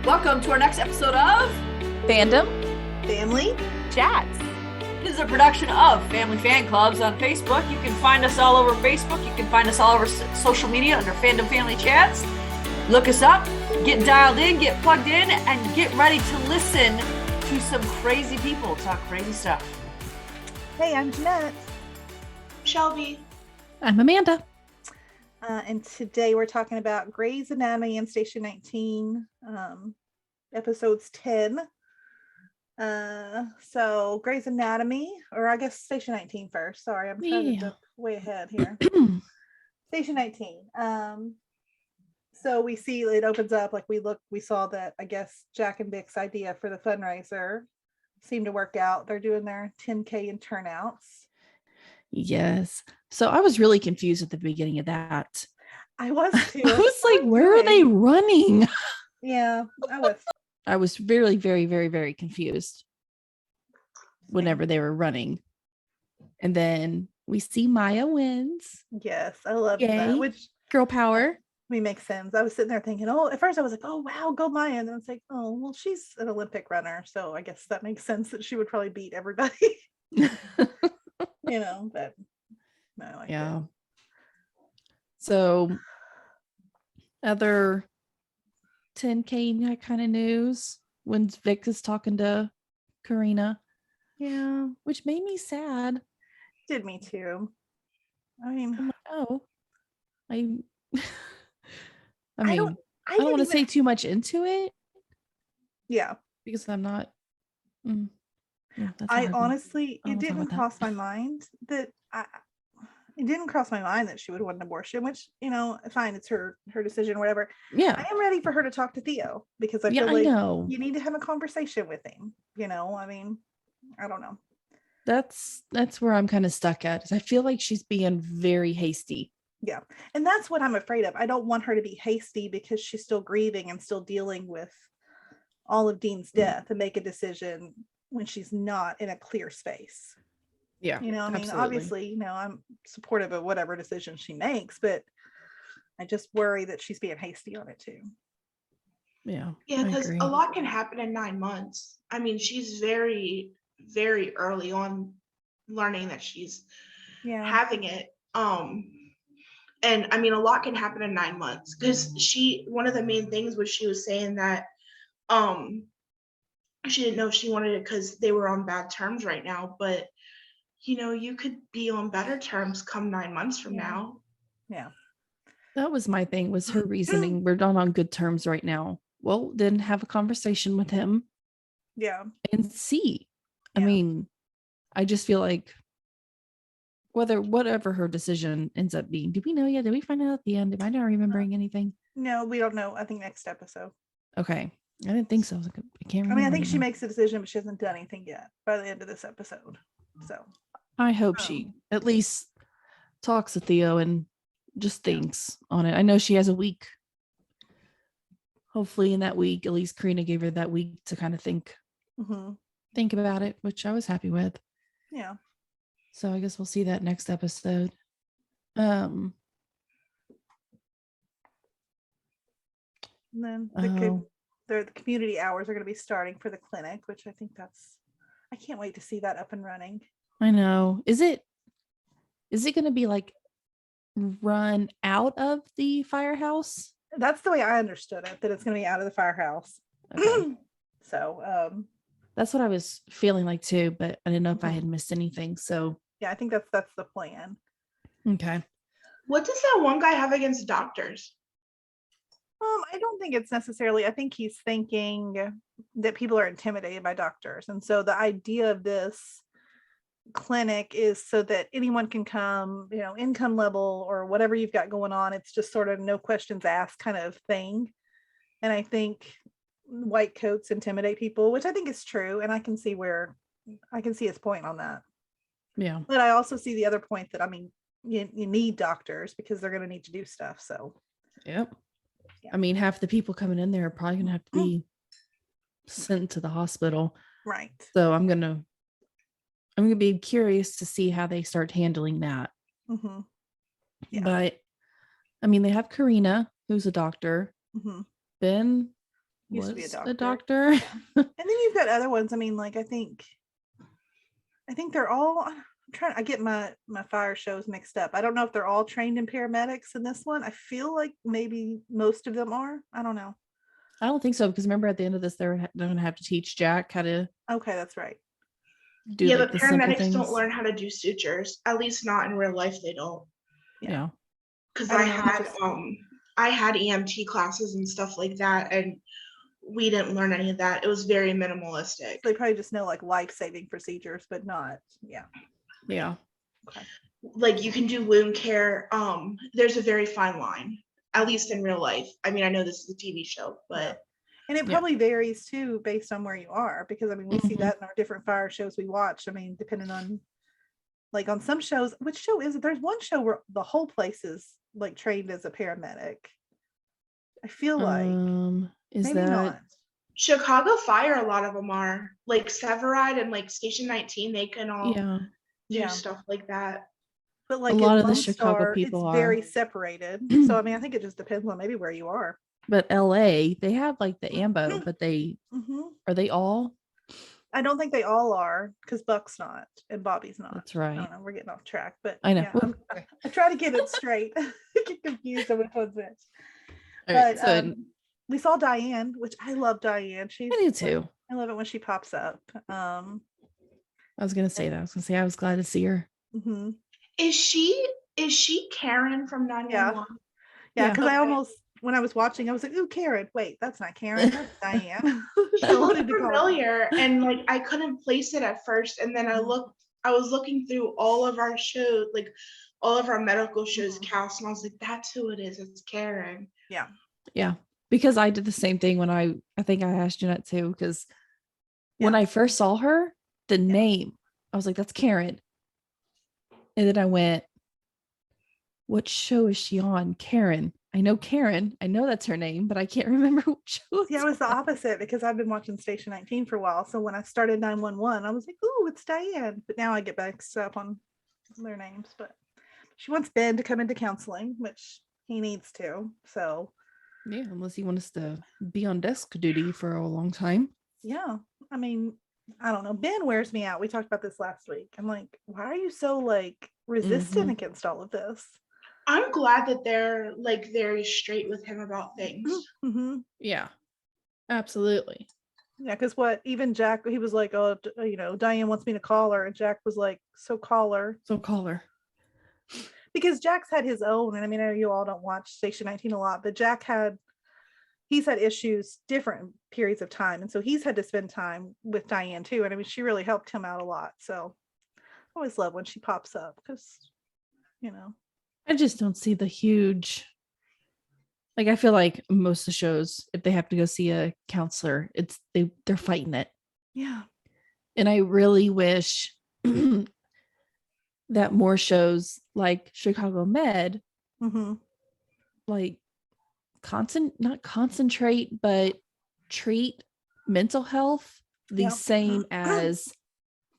Welcome to our next episode of Fandom Family Chats. This is a production of Family Fan Clubs on Facebook. You can find us all over Facebook. You can find us all over social media under Fandom Family Chats. Look us up, get dialed in, get plugged in, and get ready to listen to some crazy people talk crazy stuff. Hey, I'm Jeanette. Shelby. I'm Amanda. And today we're talking about Grey's Anatomy and Station 19, episodes 10. So Grey's Anatomy, or I guess Station 19 first. Sorry, I'm trying to jump way ahead here. Station 19. So we see it opens up, like we saw that, I guess, Jack and Vic's idea for the fundraiser seemed to work out. They're doing their 10K in turnouts. Yes. So I was really confused at the beginning of that. I was too. I was like, where are they running? Yeah, I was. I was very, very, very, very confused whenever they were running. And then we see Maya wins. Yes, I love Yay. that. Which Girl power. makes sense. I was sitting there thinking, oh, at first I was like, oh wow, go Maya. And then it's like, oh, well, she's an Olympic runner, so I guess that makes sense that she would probably beat everybody. But no, I like Yeah. it. So other 10K kind of news when Vic is talking to Karina. Yeah, Which made me sad. did me too. I mean, I'm like, oh, I I mean, don't I don't want to say too much into it yeah. because I'm not. That's a I hard one. honestly, I don't it wanna talk didn't about that. cross my mind that it didn't cross my mind that she would want an abortion, which, fine, it's her decision, whatever. Yeah. I am ready for her to talk to Theo because I Yeah, feel I like know. you need to have a conversation with him. I mean, I don't know. That's where I'm kind of stuck at. Is I feel like she's being very hasty. Yeah. And that's what I'm afraid of. I don't want her to be hasty because she's still grieving and still dealing with all of Dean's death and make a decision when she's not in a clear space. Yeah. I mean, absolutely. obviously, I'm supportive of whatever decision she makes, but I just worry that she's being hasty on it too. Yeah. Yeah, I because agree. a lot can happen in 9 months. I mean, she's very, very early on learning that she's Yeah. having it. And I mean, a lot can happen in 9 months because one of the main things was she was saying that she didn't know she wanted it because they were on bad terms right now, but you could be on better terms come 9 months from now. Yeah. That was my thing, was her reasoning. We're not on good terms right now. Well, then have a conversation with him. Yeah. And see. I Yeah. mean, I just feel like whatever her decision ends up being, do we know yet? Did we find out at the end? Am I not remembering anything? No, we don't know. I think next episode. Okay. I didn't think so. I can't remember. I mean, I think she anymore. makes a decision, but she hasn't done anything yet by the end of this episode. So I hope she at least talks to Theo and just thinks on it. I know she has a week. Hopefully in that week, at least Karina gave her that week to kind of think about it, which I was happy with. Yeah. So I guess we'll see that next episode. And then the community hours are going to be starting for the clinic, which I think I can't wait to see that up and running. I know. Is it going to be like run out of the firehouse? That's the way I understood it, that it's going to be out of the firehouse. Okay. So that's what I was feeling like too, but I didn't know if I had missed anything. So yeah, I think that's the plan. okay. What does that one guy have against doctors? I don't think it's necessarily. I think he's thinking that people are intimidated by doctors, and so the idea of this clinic is so that anyone can come, income level or whatever you've got going on. It's just sort of no questions asked kind of thing. And I think white coats intimidate people, which I think is true, and I can see his point on that. Yeah. But I also see the other point that, I mean, you need doctors because they're going to need to do stuff. So yep. Yeah. I mean, half the people coming in there are probably gonna have to be sent to the hospital. Right. So I'm gonna be curious to see how they start handling that. Yeah. But I mean, they have Karina, who's a doctor. Mm-hmm. Ben Used to be a doctor. doctor. And then you've got other ones. I mean, like I think they're all. I get my fire shows mixed up. I don't know if they're all trained in paramedics in this one. I feel like maybe most of them are. I don't know. I don't think so, because remember at the end of this, they're going to have to teach Jack how to. Okay, that's right. Do Yeah, like but the simple paramedics things. don't learn how to do sutures. At least not in real life, they don't. Yeah. Because I I don't know, had I had EMT classes and stuff like that, and we didn't learn any of that. It was very minimalistic. They probably just know like life-saving procedures, but not. Yeah. Yeah. Okay. Like you can do wound care. There's a very fine line, at least in real life. I mean, I know this is a TV show, but And it probably varies too based on where you are, because I mean we see that in our different fire shows we watch. I mean, depending on like on some shows, which show is it? There's one show where the whole place is like trained as a paramedic. I feel like is maybe that not. Chicago Fire, a lot of them are like Severide and like Station 19. They can all do stuff like that. But like a lot in of the Lone Chicago Star, people it's very separated. So I mean, I think it just depends on maybe where you are. But LA, they have like the AMBO, but they are they all? I don't think they all are, because Buck's not and Bobby's not. That's right. I don't know, we're getting off track, but I know. yeah, I try to get it straight. I get confused on which one's which. All But right, so we saw Diane, which I love Diane. I do too. I love it when she pops up. I was gonna say that. I was glad to see her. Mm-hmm. Is she Karen from 911? Yeah, because I Okay. almost, when I was watching, I was like, ooh, Karen. Wait, that's not Karen. That's Diane. She looked familiar, and like I couldn't place it at first, and then I was looking through all of our shows, like all of our medical shows cast, and I was like, that's who it is. It's Karen. Yeah, because I did the same thing when I think I asked Jeanette too, because when I first saw her, the name, I was like, that's Karen. And then I went, what show is she on? Karen. I know Karen. I know that's her name, but I can't remember what show. Yeah, it was the opposite, because I've been watching Station 19 for a while. So when I started 911, I was like, ooh, it's Diane. But now I get mixed up on their names. But she wants Ben to come into counseling, which he needs to. So yeah, unless he wants to be on desk duty for a long time. Yeah, I mean, I don't know. Ben wears me out. We talked about this last week. I'm like, why are you so like resistant against all of this? I'm glad that they're like very straight with him about things. Mm-hmm. Yeah, absolutely. Yeah, because even Jack, he was like, oh, Diane wants me to call her, and Jack was like, so call her. So call her. Because Jack's had his own, and I mean, I know you all don't watch Station 19 a lot, but he's had issues different periods of time, and so he's had to spend time with Diane too, and I mean, she really helped him out a lot. So I always love when she pops up, because I just don't see the huge, like, I feel like most of the shows, if they have to go see a counselor, they're fighting it. Yeah. And I really wish that more shows like Chicago Med, like not concentrate, but treat mental health the same as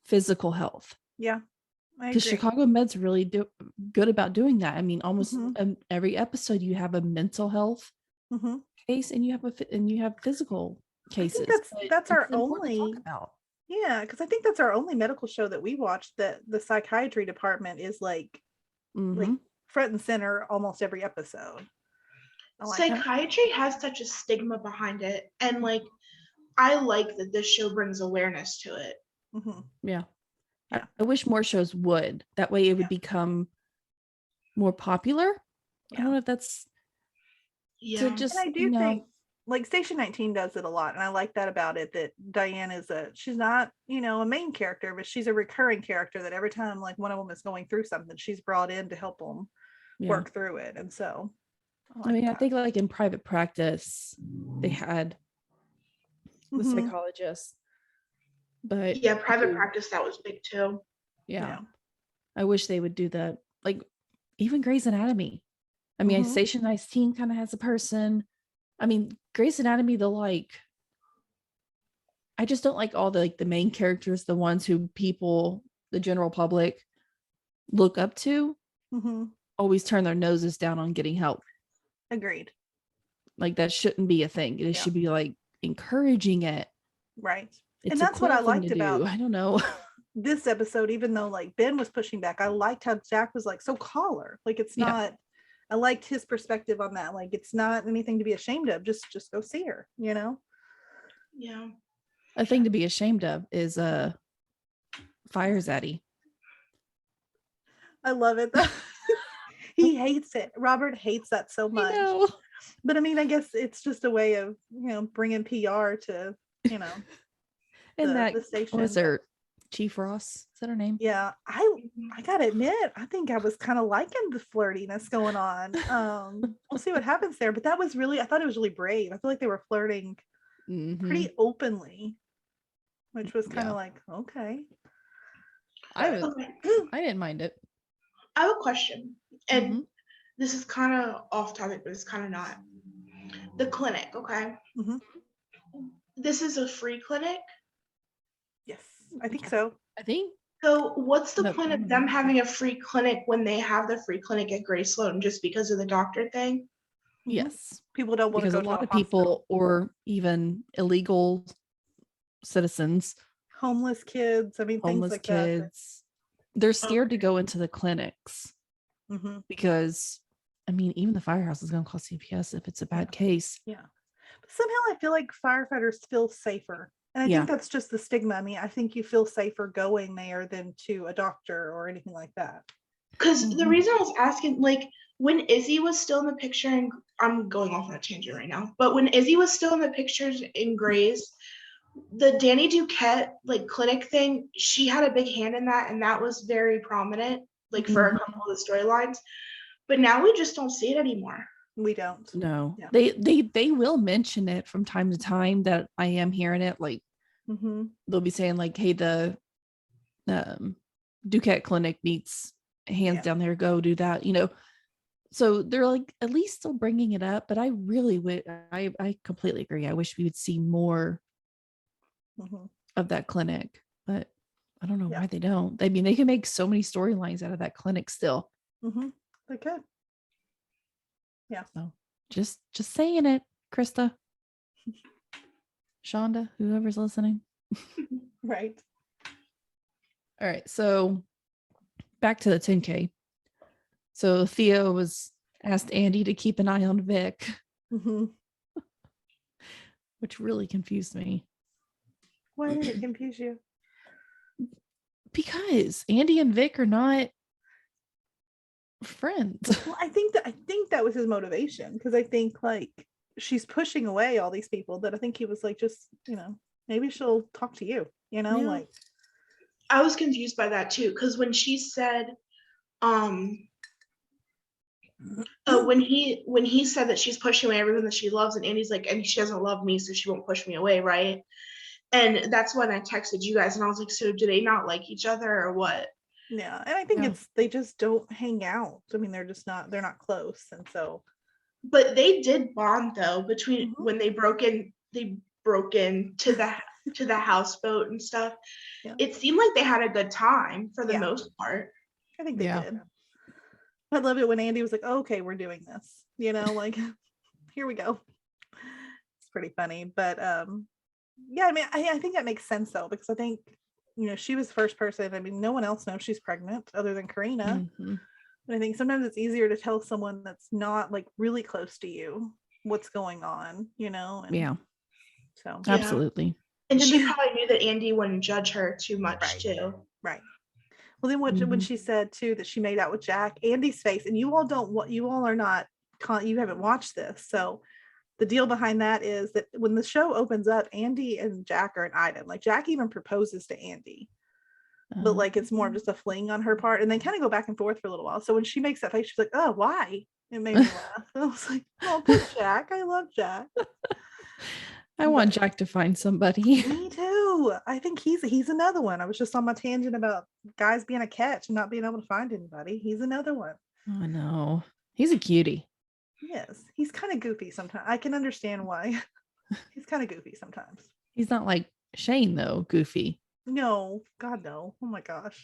physical health. Yeah. Because Chicago Med's really good about doing that. I mean, almost every episode you have a mental health case, and you have physical cases. That's our only. Yeah, because I think that's our only medical show that we watched, that the psychiatry department is like front and center almost every episode. Psychiatry has such a stigma behind it, and like I like that this show brings awareness to it. Yeah. I wish more shows would. That way it would become more popular. I don't know if that's and I do think like Station 19 does it a lot, and I like that about it, that Diane she's not a main character, but she's a recurring character, that every time like one of them is going through something, she's brought in to help them work through it. And so I think like in Private Practice they had the psychologist. But Private Practice, that was big too. Yeah. I wish they would do that. Like even Grey's Anatomy. I mean, Station 19 kind of has a person. I mean, Grey's Anatomy, I just don't like all the main characters, the ones who people, the general public, look up to, always turn their noses down on getting help. Agreed. Like that shouldn't be a thing. It should be like encouraging it. Right. It's And a that's what I cool thing liked to do. about I don't know. this episode, even though like Ben was pushing back, I liked how Jack was like so collar. Like it's Yeah. not, I liked his perspective on that. Like it's not anything to be ashamed of. Just go see her, you know? Yeah. A thing to be ashamed of is fire zaddy. I love it though. He hates it. Robert hates that so much. I know. But I mean, I guess it's just a way of, bringing PR to, And that the station. was her Chief Ross. Is that her name? Yeah, I gotta admit, I think I was kind of liking the flirtiness going on. We'll see what happens there. But that was really, I thought it was really brave. I feel like they were flirting pretty openly, which was kind of like, okay. I didn't mind it. I have a question, and this is kind of off topic, but it's kind of not. The clinic, okay? This is a free clinic? Yes, I think so. I think. So what's the point of them having a free clinic when they have the free clinic at Grace Sloan, just because of the doctor thing? Yes. People don't want to go because a lot of hospital. people, or even illegal citizens, homeless kids, I mean, homeless things like kids, they're scared to go into the clinics that. because, I mean, even the firehouse is going to cost CPS if it's a bad case. Yeah. But somehow I feel like firefighters feel safer. And I think that's just the stigma. I mean, I think you feel safer going there than to a doctor or anything like that. Because the reason I was asking, like, when Izzy was still in the picture, and I'm going off on a tangent right now, but when Izzy was still in the pictures in Grey's, the Danny Duquette like clinic thing, she had a big hand in that, and that was very prominent, like for a couple of the storylines. But now we just don't see it anymore. We don't. No. Yeah. They will mention it from time to time, that I am hearing it. Like they'll be saying like, hey, the Duquette clinic needs hands down there, go do that, so they're like at least still bringing it up. But I really would, I completely agree, I wish we would see more of that clinic, but I don't know why they don't. I mean, they can make so many storylines out of that clinic still. They could. Yeah. So just saying it, Krista, Shonda, whoever's listening. Right. All right, so back to the 10K. So Theo was asked Andy to keep an eye on Vic, which really confused me. Why did it confuse you? Because Andy and Vic are not friends. Well, I think that was his motivation, because I think like she's pushing away all these people that I think he was like, just maybe she'll talk to you, like. I was confused by that too, because when she said when he said that she's pushing away everyone that she loves, and Andy's like, and she doesn't love me, so she won't push me away, right? And that's when I texted you guys, and I was like, so do they not like each other or what? Yeah, and I think they just don't hang out. I mean, they're not close, and so. But they did bond though, between when they broke in to the houseboat and stuff. It seemed like they had a good time for the most part. I think they did. I love it when Andy was like, oh, okay, we're doing this, like here we go. It's pretty funny, but I mean, I think that makes sense though, because I think she was the first person. I mean, no one else knows she's pregnant other than Karina. And I think sometimes it's easier to tell someone that's not like really close to you what's going on, and so absolutely. And she probably knew that Andy wouldn't judge her too much too. Right. Well, then when she said too that she made out with Jack, Andy's face, and you all are not, you haven't watched this, so the deal behind that is that when the show opens up, Andy and Jack are an item. Like Jack even proposes to Andy, but like it's more of just a fling on her part, and they kind of go back and forth for a little while. So when she makes that face, she's like, "Oh, why?" It made me laugh. I was like, "Oh, poor Jack. I love Jack." I want Jack to find somebody. Me too. I think he's another one. I was just on my tangent about guys being a catch and not being able to find anybody. He's another one. Oh no, he's a cutie. Yes, he's kind of goofy sometimes. I can understand why. He's kind of goofy sometimes. He's not like Shane though, goofy. No, God no. Oh my gosh.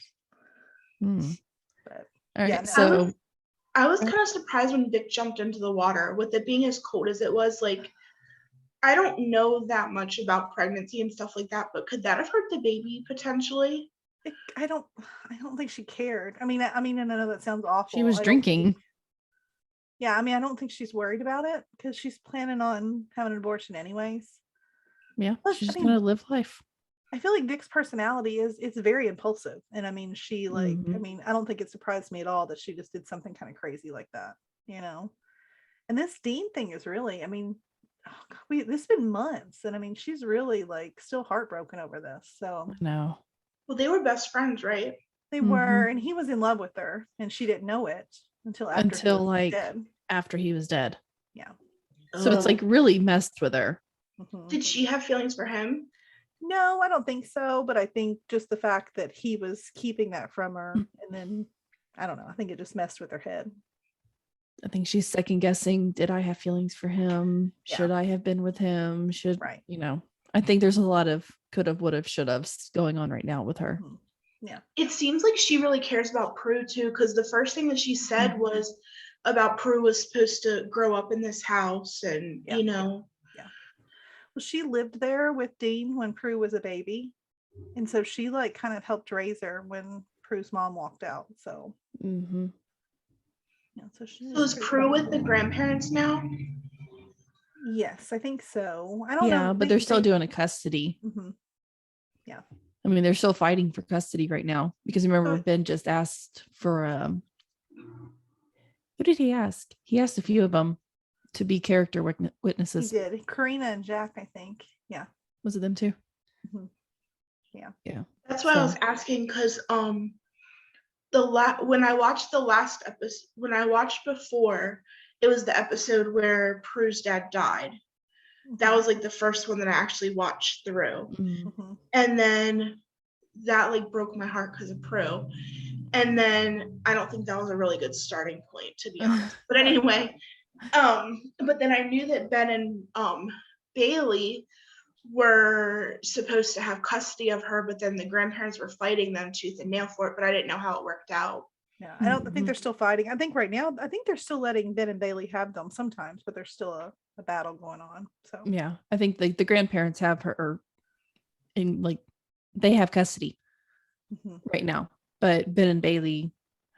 But, all right, so I was kind of surprised when Vic jumped into the water, with it being as cold as it was. Like, I don't know that much about pregnancy and stuff like that, but could that have hurt the baby potentially? I don't think she cared. I mean, and I know that sounds awful. She was I don't drinking. think- yeah, I mean, I don't think she's worried about it because she's planning on having an abortion anyways. Yeah, Plus, she's I just mean, gonna live life. I feel like Vic's personality is very impulsive, and I mean, she like, I Mhm. mean, I don't think it surprised me at all that she just did something kind of crazy like that, you know. And this Dean thing is really, I mean, oh God, this has been months, and I mean, she's really like still heartbroken over this. So No. Well, they were best friends, right? they Mhm. were, and he was in love with her, and she didn't know it until after he was Until dead. after he was dead. Yeah. So it's Oh. like really messed with her. Mhm. Did she have feelings for him? No, I don't think so. But I think just the fact that he was keeping that from her, Mm. and then I don't know. I think it just messed with her head. I think she's second guessing. Did I have feelings for him? Yeah. Should I have been with him? Should, Right. I think there's a lot of could have, would have, should have going on right now with her. Mhm. Yeah. It seems like she really cares about Prue too, because the first thing that she said was about Prue was supposed to grow up in this house, and Yeah. you know. Well, she lived there with Dean when Prue was a baby, and so she like kind of helped raise her when Prue's mom walked out. So Mm-hmm. yeah, so she So is pretty Prue with close. the grandparents now? Yes, I think so. I don't Yeah, know. but they're still doing a custody. Mhm. I mean, they're still fighting for custody right now because remember Oh. Ben just asked for who did he ask? He asked a few of them to be character He witnesses. did. Karina and Jack, I think. Yeah. Was it them too? Mhm. Yeah. Yeah. That's why I was So- asking, because when I watched the last episode, when I watched before, it was the episode where Prue's dad died. That was like the first one that I actually watched through. Mm. Mhm. And then that like broke my heart because of Prue. And then I don't think that was a really good starting point, to be honest. But anyway, but then I knew that Ben and Bailey were supposed to have custody of her, but then the grandparents were fighting them tooth and nail for it, but I didn't know how it worked out. Yeah. I don't Mhm. think they're still fighting. I think right now, I think they're still letting Ben and Bailey have them sometimes, but there's still a battle going on. So Yeah, I think the grandparents have her in like they have custody Mhm. right now, but Ben and Bailey,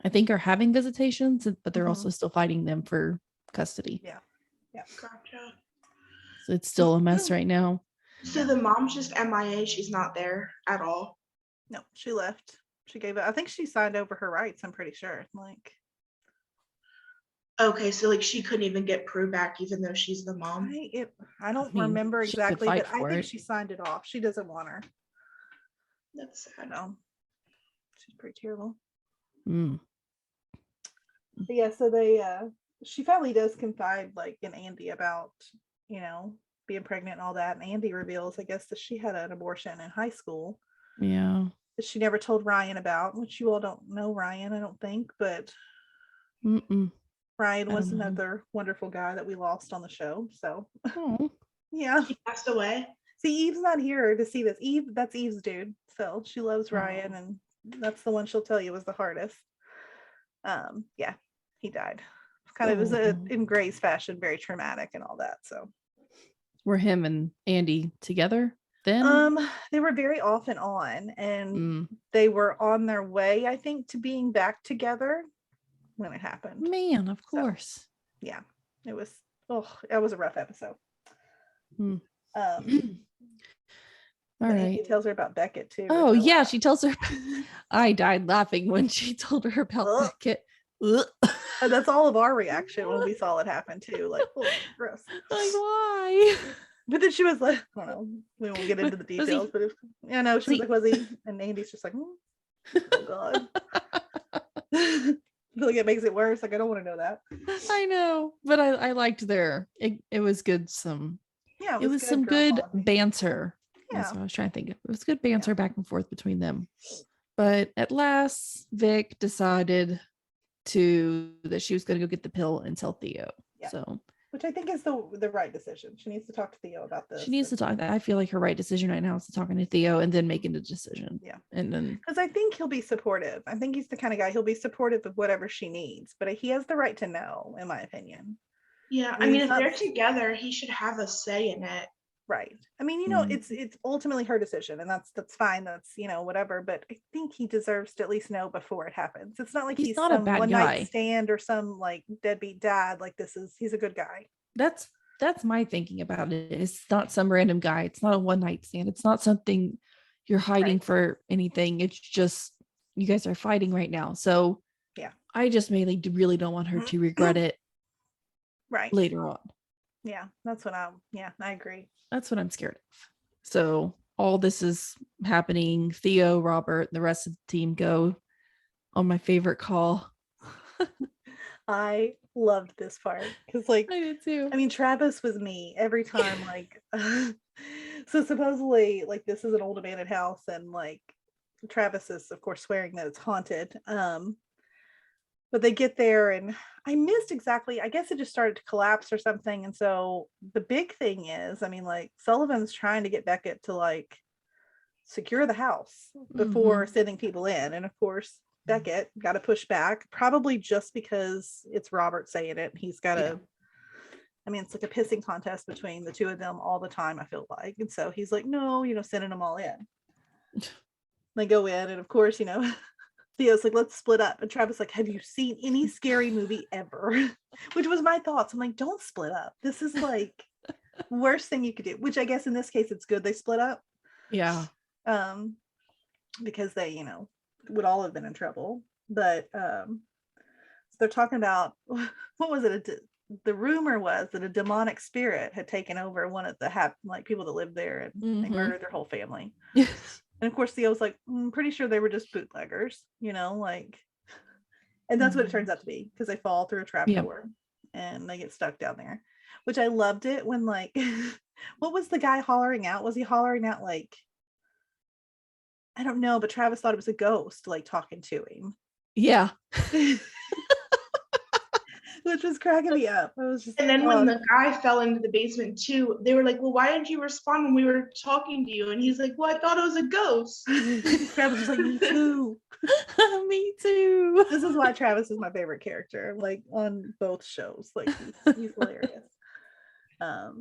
I think, are having visitations, but they're Mhm. also still fighting them for custody. Yeah. Gotcha. So it's still a mess right now. So the mom's just MIA. She's not there at all. No, she left. She gave it. I think she signed over her rights. I'm pretty sure. Like, Okay, so like she couldn't even get Prue back, even though she's the mom. I don't mean, remember she could exactly, fight but I for think it. she signed it off. She doesn't want her. That's sad. No, she's pretty terrible. Mm. But yeah, so they she finally does confide like in Andy about, being pregnant and all that. And Andy reveals, I guess, that she had an abortion in high school Yeah. that she never told Ryan about, which you all don't know Ryan, I don't think, but Mm-mm. Ryan I was don't know. another wonderful guy that we lost on the show. So Oh. yeah. He passed away. See, Eve's not here to see this. That's Eve's dude. So she loves Oh. Ryan, and that's the one she'll tell you was the hardest. Yeah, he died. Kind of was Oh. in Gray's fashion, very traumatic and all that. So Were him and Andy together then? they were very off and on, and Mm. they were on their way, I think, to being back together when it happened. Man, of course. Yeah, it was a rough episode. Hmm. All All right. He tells her about Beckett too. Oh which I yeah, laughed. she tells her. I died laughing when she told her about Ugh. Beckett. Ugh. And that's all of our reaction when we saw it happen too. Like, oh, gross. Like why? But then she was like, I don't know, we won't get into the Was he- details, but I know she was he- like, was he? And Andy's just like, oh God. I feel like it makes it worse. Like, I don't want to know that. I know, but I liked it was good. Yeah, It was good some girl good bonding. banter. That's Yeah. what I was trying to think of. It was good banter back and forth between them. But at last, Vic decided that she was going to go get the pill and tell Theo. Yeah. So Which I think is the right decision. She needs to talk to Theo about this. she needs to talk. I feel like her right decision right now is talking to Theo and then making a decision. Yeah. And then Because I think he'll be supportive. I think he's the kind of guy, he'll be supportive of whatever she needs, but he has the right to know, in my opinion. Yeah, I I mean, mean, it's if not they're together, he should have a say in it. right. I mean, Mm. it's ultimately her decision, and that's fine. That's whatever. But I think he deserves to at least know before it happens. It's not like He's he's not a some bad one guy. night stand or some like deadbeat dad. Like he's a good guy. That's my thinking about it. It's not some random guy. It's not a one night stand. It's not something you're hiding Right. for anything. It's just you guys are fighting right now. So Yeah. I just mainly really don't want her to regret it Right. later on. Yeah, I agree. That's what I'm scared of. So all this is happening. Theo, Robert, and the rest of the team go on my favorite call. I loved this part because, like, I did too. I mean, Travis was me every time. Like, so supposedly, like, this is an old abandoned house, and like, Travis is, of course, swearing that it's haunted. But they get there, and I missed exactly. I guess it just started to collapse or something. And so the big thing is, I mean, like, Sullivan's trying to get Beckett to like secure the house before sending people in, and of course, Beckett got to push back, probably just because it's Robert saying it. He's got to. I mean, it's like a pissing contest between the two of them all the time, I feel like. And so he's like, no, sending them all in. They go in, and of course, Theo's like, let's split up. And Travis like, have you seen any scary movie ever? Which was my thoughts. I'm like, don't split up. This is like worst thing you could do. Which I guess in this case it's good they split up. Yeah. Because they, would all have been in trouble. But so they're talking about what was it? The rumor was that a demonic spirit had taken over one of the people that lived there, and they murdered their whole family. And of course, Theo's like, pretty sure they were just bootleggers, like, and that's what it turns out to be, because they fall through a trapdoor and they get stuck down there. Which I loved it when, like, what was the guy hollering out? Was he hollering out like, I don't know, but Travis thought it was a ghost, like, talking to him. Yeah. Which was cracking me up. I was just, and then when the guy fell into the basement too, they were like, well, why didn't you respond when we were talking to you? And he's like, well, I thought it was a ghost. Travis was like, me too. Me too. This is why Travis is my favorite character, like, on both shows. Like, he's hilarious. I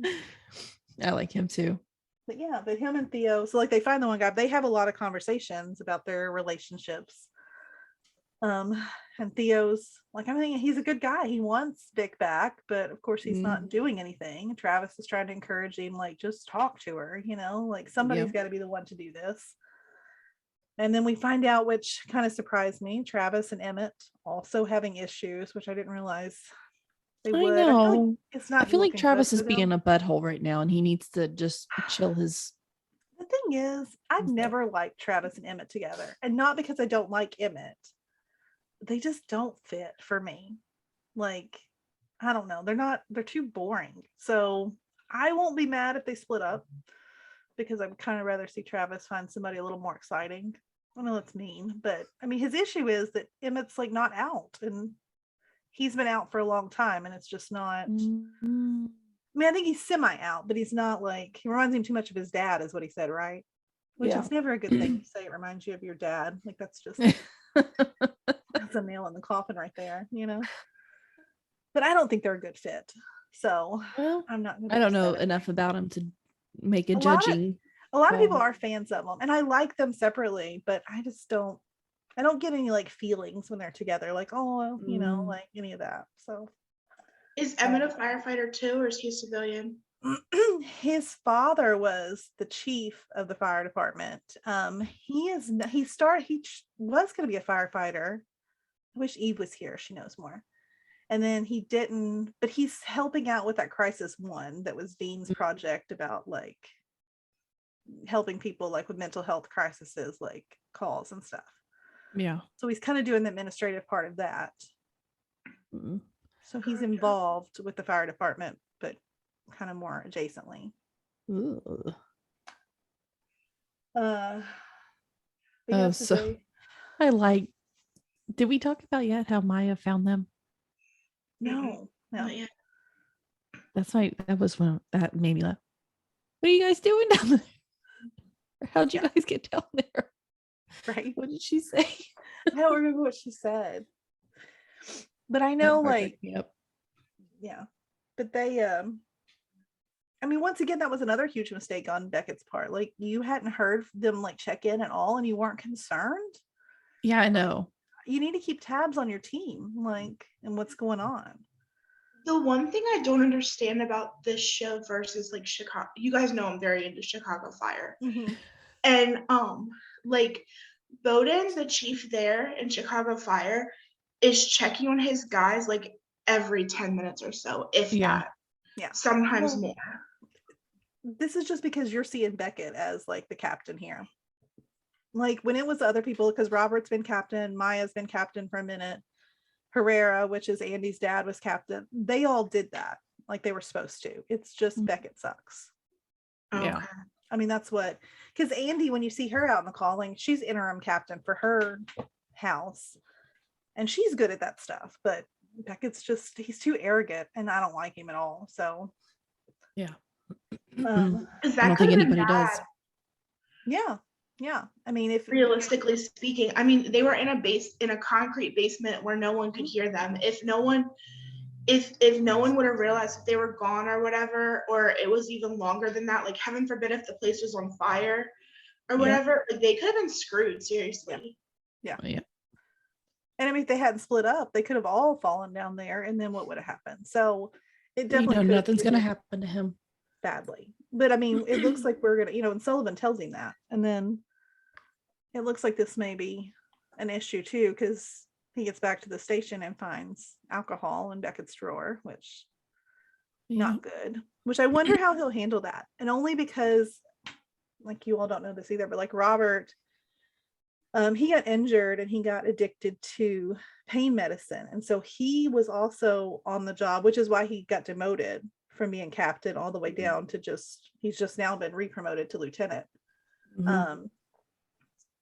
like him too. But yeah, but him and Theo, so like, they find the one guy, they have a lot of conversations about their relationships. And Theo's like, I mean, he's a good guy. He wants Vic back, but of course he's not doing anything. Travis is trying to encourage him, like, just talk to her, like, somebody's got to be the one to do this. And then we find out, which kind of surprised me, Travis and Emmett also having issues, which I didn't realize they would. I know. I feel like it's not. I feel like Travis is for them. being a butthole right now, and he needs to just chill his. The thing is, I've never liked Travis and Emmett together, and not because I don't like Emmett. They just don't fit for me. Like, I don't know. They're too boring. So I won't be mad if they split up, because I would kind of rather see Travis find somebody a little more exciting. I know that's mean, but I mean, his issue is that Emmett's like not out, and he's been out for a long time, and it's just not. I mean, I think he's semi out, but he's not, like, he reminds him too much of his dad, is what he said, right? Which is never a good thing to say. It reminds you of your dad. Like, that's just that's a nail in the coffin right there, But I don't think they're a good fit. So I'm not. I don't know enough about him to make a judging. A lot of people are fans of them, and I like them separately, but I just don't. I don't get any, like, feelings when they're together, like, oh, like any of that. So is Emmett a firefighter too, or is he a civilian? His father was the chief of the fire department. He was going to be a firefighter. I wish Eve was here. She knows more. And then he didn't, but he's helping out with that Crisis 1 that was Dean's project about, like, helping people, like, with mental health crises, like calls and stuff. Yeah. So he's kind of doing the administrative part of that. So he's involved with the fire department, but kind of more adjacently. So I like. Did we talk about yet how Maya found them? No. Not yet. That was one that made me laugh. What are you guys doing down there? How'd you guys get down there? Right. What did she say? I don't remember what she said. But I know, like, yeah. but they I mean, once again, that was another huge mistake on Beckett's part. Like, you hadn't heard them like check in at all, and you weren't concerned. Yeah, I know. You need to keep tabs on your team, like, and what's going on. The one thing I don't understand about this show versus like Chicago, you guys know I'm very into Chicago Fire. Mm-hmm. And like Bowden, the chief there in Chicago Fire, is checking on his guys like every 10 minutes or so, if that. Yeah. Sometimes more. This is just because you're seeing Beckett as like the captain here. Like, when it was other people, because Robert's been captain, Maya's been captain for a minute, Herrera, which is Andy's dad, was captain. They all did that like they were supposed to. It's just Beckett sucks. Yeah. Okay. I mean, that's what, because Andy, when you see her out in the calling, she's interim captain for her house, and she's good at that stuff. But Beckett's just, he's too arrogant, and I don't like him at all. So Yeah. Because I that don't think could have been anybody does. bad, yeah. I mean, if realistically speaking. I mean, they were in a concrete basement where no one could hear them. If no one would have realized that they were gone or whatever, or it was even longer than that, like heaven forbid if the place was on fire or whatever, like, they could have been screwed, seriously. Yeah. Yeah. And I mean, if they hadn't split up, they could have all fallen down there, and then what would have happened? So it definitely could have nothing's gonna ended happen to him. badly. But I mean, it looks like we're gonna, and Sullivan tells him that, and then it looks like this may be an issue too, because he gets back to the station and finds alcohol in Beckett's drawer, which not good. Which I wonder how he'll handle that, and only because, like, you all don't know this either, but like Robert, he got injured and he got addicted to pain medicine, and so he was also on the job, which is why he got demoted from being captain all the way down to he's just now been re-promoted to lieutenant.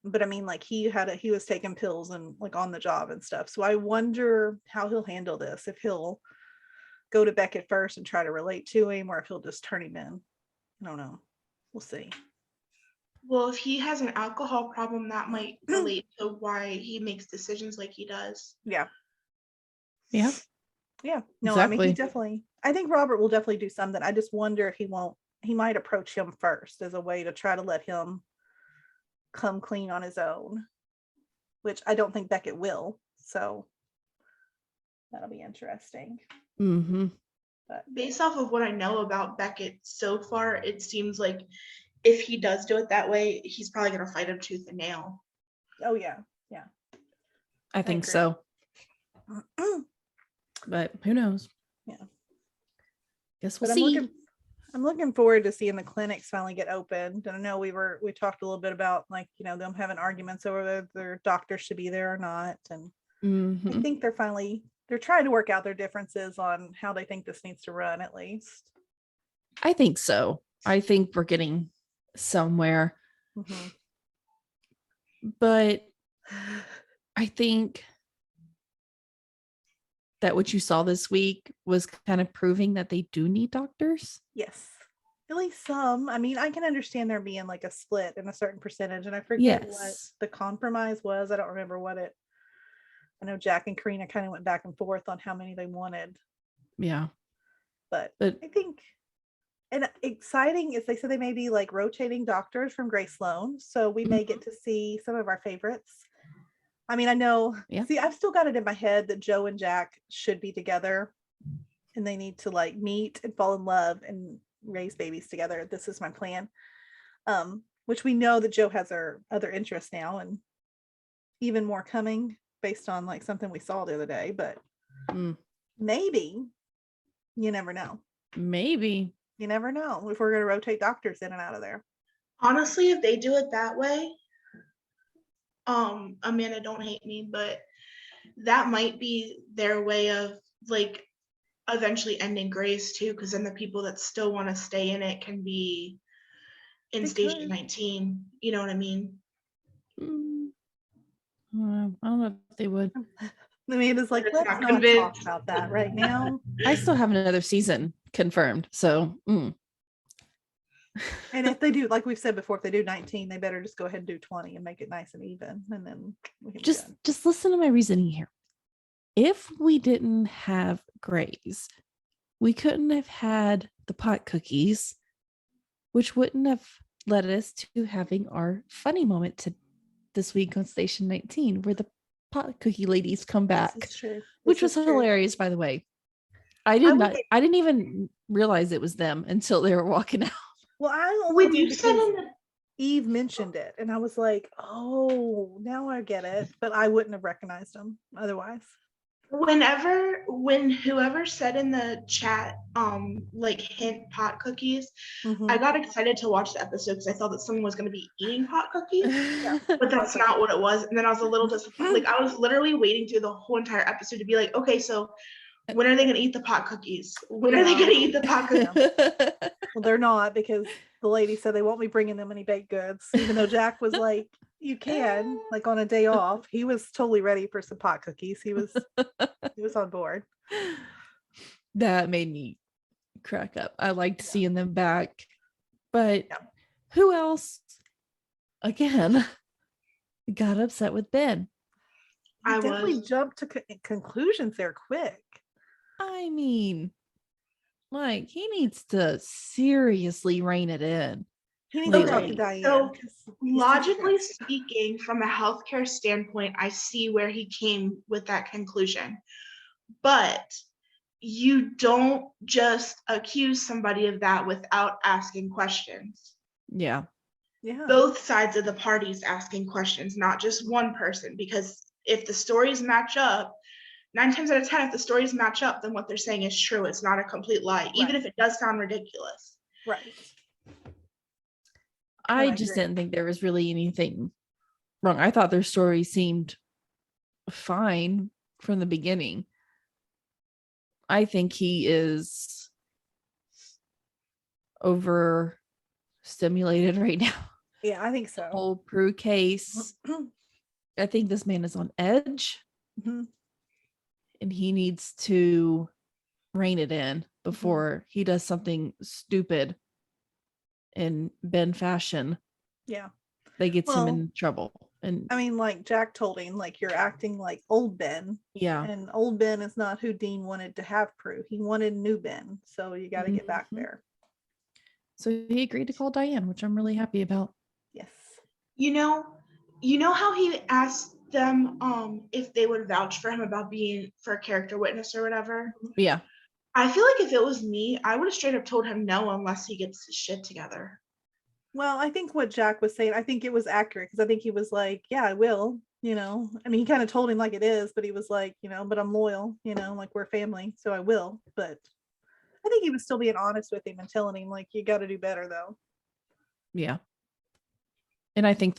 But I mean, like, he was taking pills and like on the job and stuff. So I wonder how he'll handle this, if he'll go to Beckett first and try to relate to him, or if he'll just turn him in. I don't know. We'll see. Well, if he has an alcohol problem, that might relate to why he makes decisions like he does. Yeah. Yeah. No, exactly. I mean, I think Robert will definitely do something. I just wonder if he might approach him first as a way to try to let him come clean on his own, which I don't think Beckett will. So that'll be interesting. But based off of what I know about Beckett so far, it seems like if he does do it that way, he's probably going to fight him tooth and nail. Oh yeah. I think agree. so. But who knows? Yeah. Guess we'll But see. I'm looking forward to seeing the clinics finally get opened. And I know we talked a little bit about, like, them having arguments over whether their doctor should be there or not. And I think they're trying to work out their differences on how they think this needs to run, at least. I think so. I think we're getting somewhere. But I think that what you saw this week was kind of proving that they do need doctors. Yes. At least some. I mean, I can understand there being like a split in a certain percentage, and I forget what the compromise was. I don't remember what it. I know Jack and Karina kind of went back and forth on how many they wanted. Yeah. But I think, and exciting is they said they may be like rotating doctors from Grace Sloan. So we may get to see some of our favorites. I mean, I know, see, I've still got it in my head that Joe and Jack should be together, and they need to like meet and fall in love and raise babies together. This is my plan. Which we know that Joe has her other interests now, and even more coming based on like something we saw the other day, but maybe, you never know. Maybe. You never know if we're going to rotate doctors in and out of there. Honestly, if they do it that way, Amanda, don't hate me, but that might be their way of like eventually ending Grace too, because then the people that still want to stay in it can be in Station 19. You know what I mean? I don't know if they would. Amanda's like, let's not talk about that right now. I still have another season confirmed, so. And if they do, like we've said before, if they do 19, they better just go ahead and do 20 and make it nice and even, and then we can just listen to my reasoning here. If we didn't have Grace, we couldn't have had the pot cookies, which wouldn't have led us to having our funny moment to this week on Station 19, where the pot cookie ladies come back, This is true. which This was is true. hilarious, by the way. I didn't even realize it was them until they were walking out. Well, I only When did you said because in the Eve mentioned it, and I was like, "Oh, now I get it." But I wouldn't have recognized them otherwise. when whoever said in the chat, like hint pot cookies, I got excited to watch the episode because I thought that someone was going to be eating pot cookies, but that's not what it was. And then I was a little disappointed. Like, I was literally waiting through the whole entire episode to be like, okay, so when are they going to eat the pot cookies? When are they going to eat the pot cookies? Well, they're not, because the lady said they won't be bringing them any baked goods, even though Jack was like, "You can," like on a day off. He was totally ready for some pot cookies. He was on board. That made me crack up. I liked seeing them back. But who else, again, got upset with Ben? He I definitely was. jumped to conclusions there quick. I mean, like, he needs to seriously rein it in. He needs to talk to lately. Diane. So 'cause he's too logically stressed. speaking, from a healthcare standpoint, I see where he came with that conclusion. But you don't just accuse somebody of that without asking questions. Yeah. Yeah. Both sides of the parties asking questions, not just one person, because if the stories match up, 9 times out of 10, if the stories match up, then what they're saying is true. It's not a complete lie, even if it does sound ridiculous. Right. I I just agree. didn't think there was really anything wrong. I thought their story seemed fine from the beginning. I think he is overstimulated right now. Yeah, I think so. Whole Prue case. I think this man is on edge, Mhm. and he needs to rein it in before he does something stupid in Ben fashion Yeah. that gets him Well, in trouble. And I mean, like Jack told him, like, you're acting like old Ben, yeah, and old Ben is not who Dean wanted to have Prue. He wanted new Ben, so you got to get back Mhm. there. So he agreed to call Diane, which I'm really happy about. Yes. You know how he asked them if they would vouch for him about being for a character witness or whatever? Yeah. I feel like if it was me, I would have straight up told him no unless he gets his shit together. Well, I think what Jack was saying, I think it was accurate, because I think he was like, "Yeah, I will." I mean, he kind of told him like it is, but he was like, "But I'm loyal. Like we're family, so I will." But I think he was still being honest with him and telling him like, "You got to do better, though." Yeah. And I think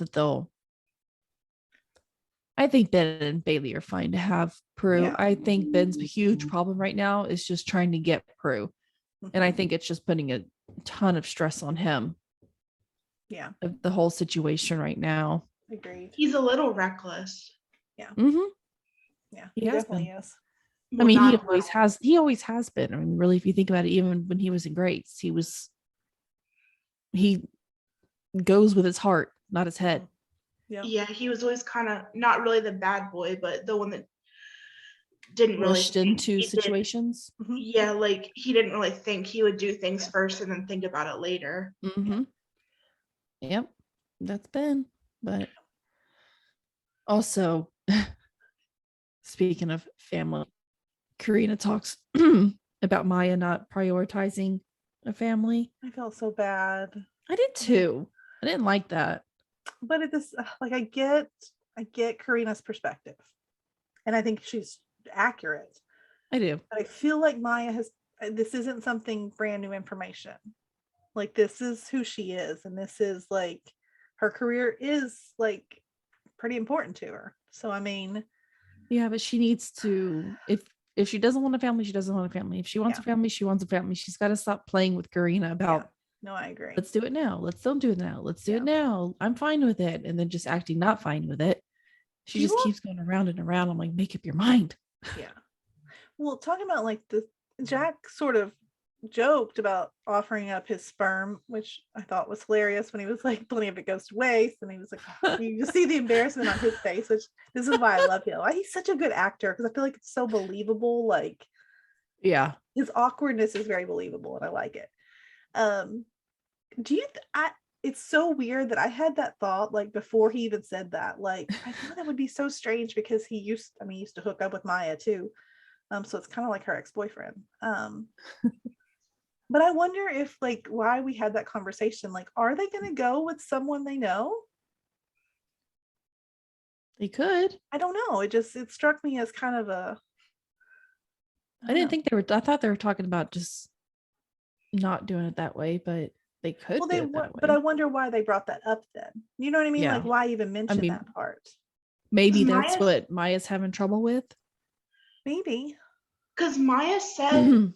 I think Ben and Bailey are fine to have Prue. Yeah. I think Ben's huge problem right now is just trying to get Prue. And I think it's just putting a ton of stress on him. Yeah, Of the whole situation right now. agreed. He's a little reckless. Mm-hmm. Yeah, He he has definitely been. is. I Well, mean, not he a always little. has. He always has been. I mean, really, if you think about it, even when he was in Grace, he goes with his heart, not his head. Yeah. Yeah, he was always kind of not really the bad boy, but the one that didn't really Pushed think into he did. situations. Mhm. Yeah, like he didn't really think. He would do things first and then think about it later. Mm-hmm. Yep, that's Ben. But also, speaking of family, Karina talks about Maya not prioritizing a family. I felt so bad. I did too. I didn't like that. But it is like, I get Karina's perspective, and I think she's accurate. I do. But I feel like Maya this isn't something brand new information. Like, this is who she is, and this is like, her career is like pretty important to her. So I mean, Yeah, but she needs to, if she doesn't want a family, she doesn't want a family. If she wants a family, she wants a family. She's got to stop playing with Karina about, no, I agree. let's do it now. Let's don't do it now. Let's do it now. I'm fine with it. And then just acting not fine with it. She just keeps going around and around. I'm like, make up your mind. Yeah. Well, talking about like Jack sort of joked about offering up his sperm, which I thought was hilarious when he was like, plenty of it goes to waste. And he was like, you just see the embarrassment on his face, which this is why I love him. Why he's such a good actor, because I feel like it's so believable. Like, Yeah. His awkwardness is very believable, and I like it. Do you? It's so weird that I had that thought like before he even said that. Like, I thought that would be so strange because he used to hook up with Maya too. So it's kind of like her ex-boyfriend. But I wonder if like why we had that conversation. Like, are they going to go with someone they know? They could. I don't know. It struck me as kind of a. I didn't think they were. I thought they were talking about just not doing it that way, but they could Well, do it that way. but I wonder why they brought that up then. You know what I mean? Yeah. Like, why even mention mean, that part? Maybe that's Maya's- what Maya's having trouble with. Maybe. Because Maya said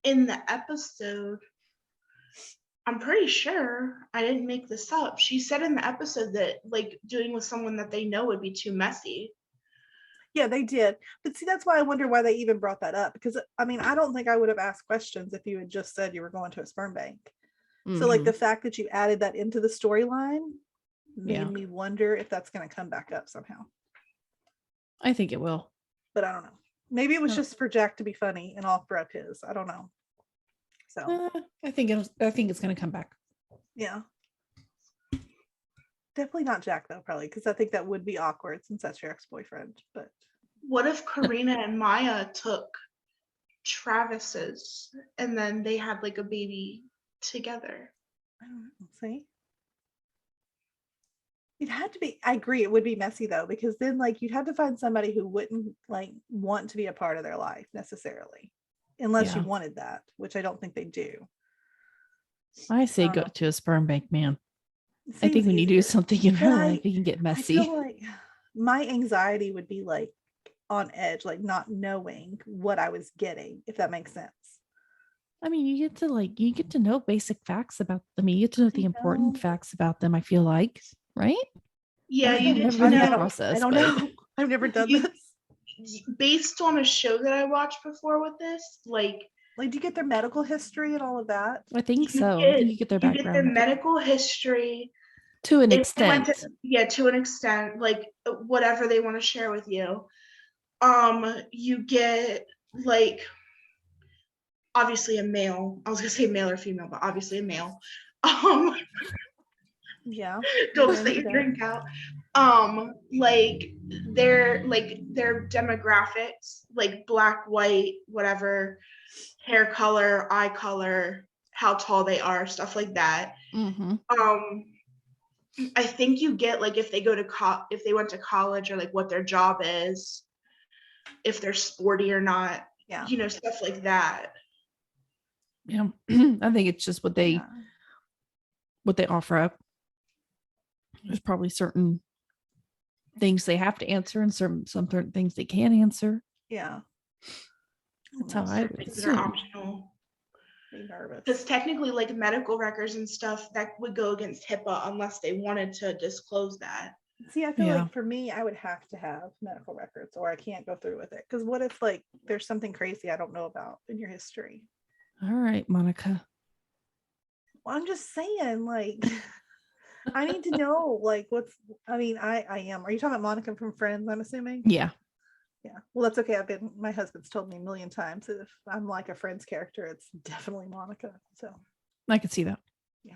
in the episode, I'm pretty sure I didn't make this up. She said in the episode that like doing with someone that they know would be too messy. Yeah, they did. But see, that's why I wonder why they even brought that up. Because I mean, I don't think I would have asked questions if you had just said you were going to a sperm bank. So like the fact that you added that into the storyline made me wonder if that's going to come back up somehow. I think it will. But I don't know. Maybe it was just for Jack to be funny and all throughout his. I don't know. So I think it's going to come back. yeah. Definitely not Jack though, probably, because I think that would be awkward since that's your ex-boyfriend. But What if Karina and Maya took Travis's and then they had like a baby together? I don't know. See? It had to be, I agree, it would be messy though, because then like you'd have to find somebody who wouldn't like want to be a part of their life necessarily, unless you wanted that, which I don't think they do. I say go to a sperm bank, man. It I think seems when you do easier. something in her But life, it can get I messy. feel like my anxiety would be like on edge, like not knowing what I was getting, if that makes sense. I mean, you get to know basic facts about them. You get to know the important facts about them, I feel like, right? Yeah, I've you never get to been through the know. process. I don't know. I've never done this. Based on a show that I watched before with this, like do you get their medical history and all of that? I think so. I think you get their you get their background medical history to an if they went extent. to an extent, like whatever they want to share with you. You get like obviously a male. I was gonna say male or female, but obviously a male. Yeah. Don't spit your drink out. Like their demographics, like black, white, whatever, hair color, eye color, how tall they are, stuff like that. I think you get like if they go to if they went to college, or like what their job is, if they're sporty or not, stuff like that. Yeah, I think it's just what they offer up. There's probably certain things they have to answer and some certain things they can't answer. Yeah. That's how I would assume. They're optional. Nervous. Because technically, like medical records and stuff, that would go against HIPAA unless they wanted to disclose that. See, I feel like for me, I would have to have medical records or I can't go through with it. Because what if like there's something crazy I don't know about in your history? All right, Monica. Well, I'm just saying, like, I need to know, like, I am. Are you talking about Monica from Friends, I'm assuming? Yeah. Yeah. Well, that's okay. My husband's told me a million times that if I'm like a Friends character, it's definitely Monica. So I could see that. Yeah.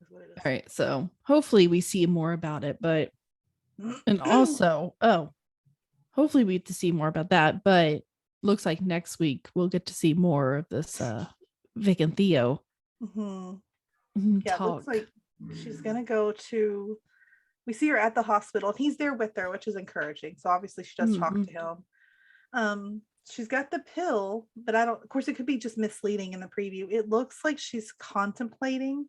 That's what it is. All right. So hopefully we see more about it, and also, hopefully we get to see more about that, but looks like next week we'll get to see more of this Vic and Theo. Yeah, it looks like she's gonna go to. We see her at the hospital and he's there with her, which is encouraging. So obviously she does talk to him. She's got the pill, but of course it could be just misleading in the preview. It looks like she's contemplating.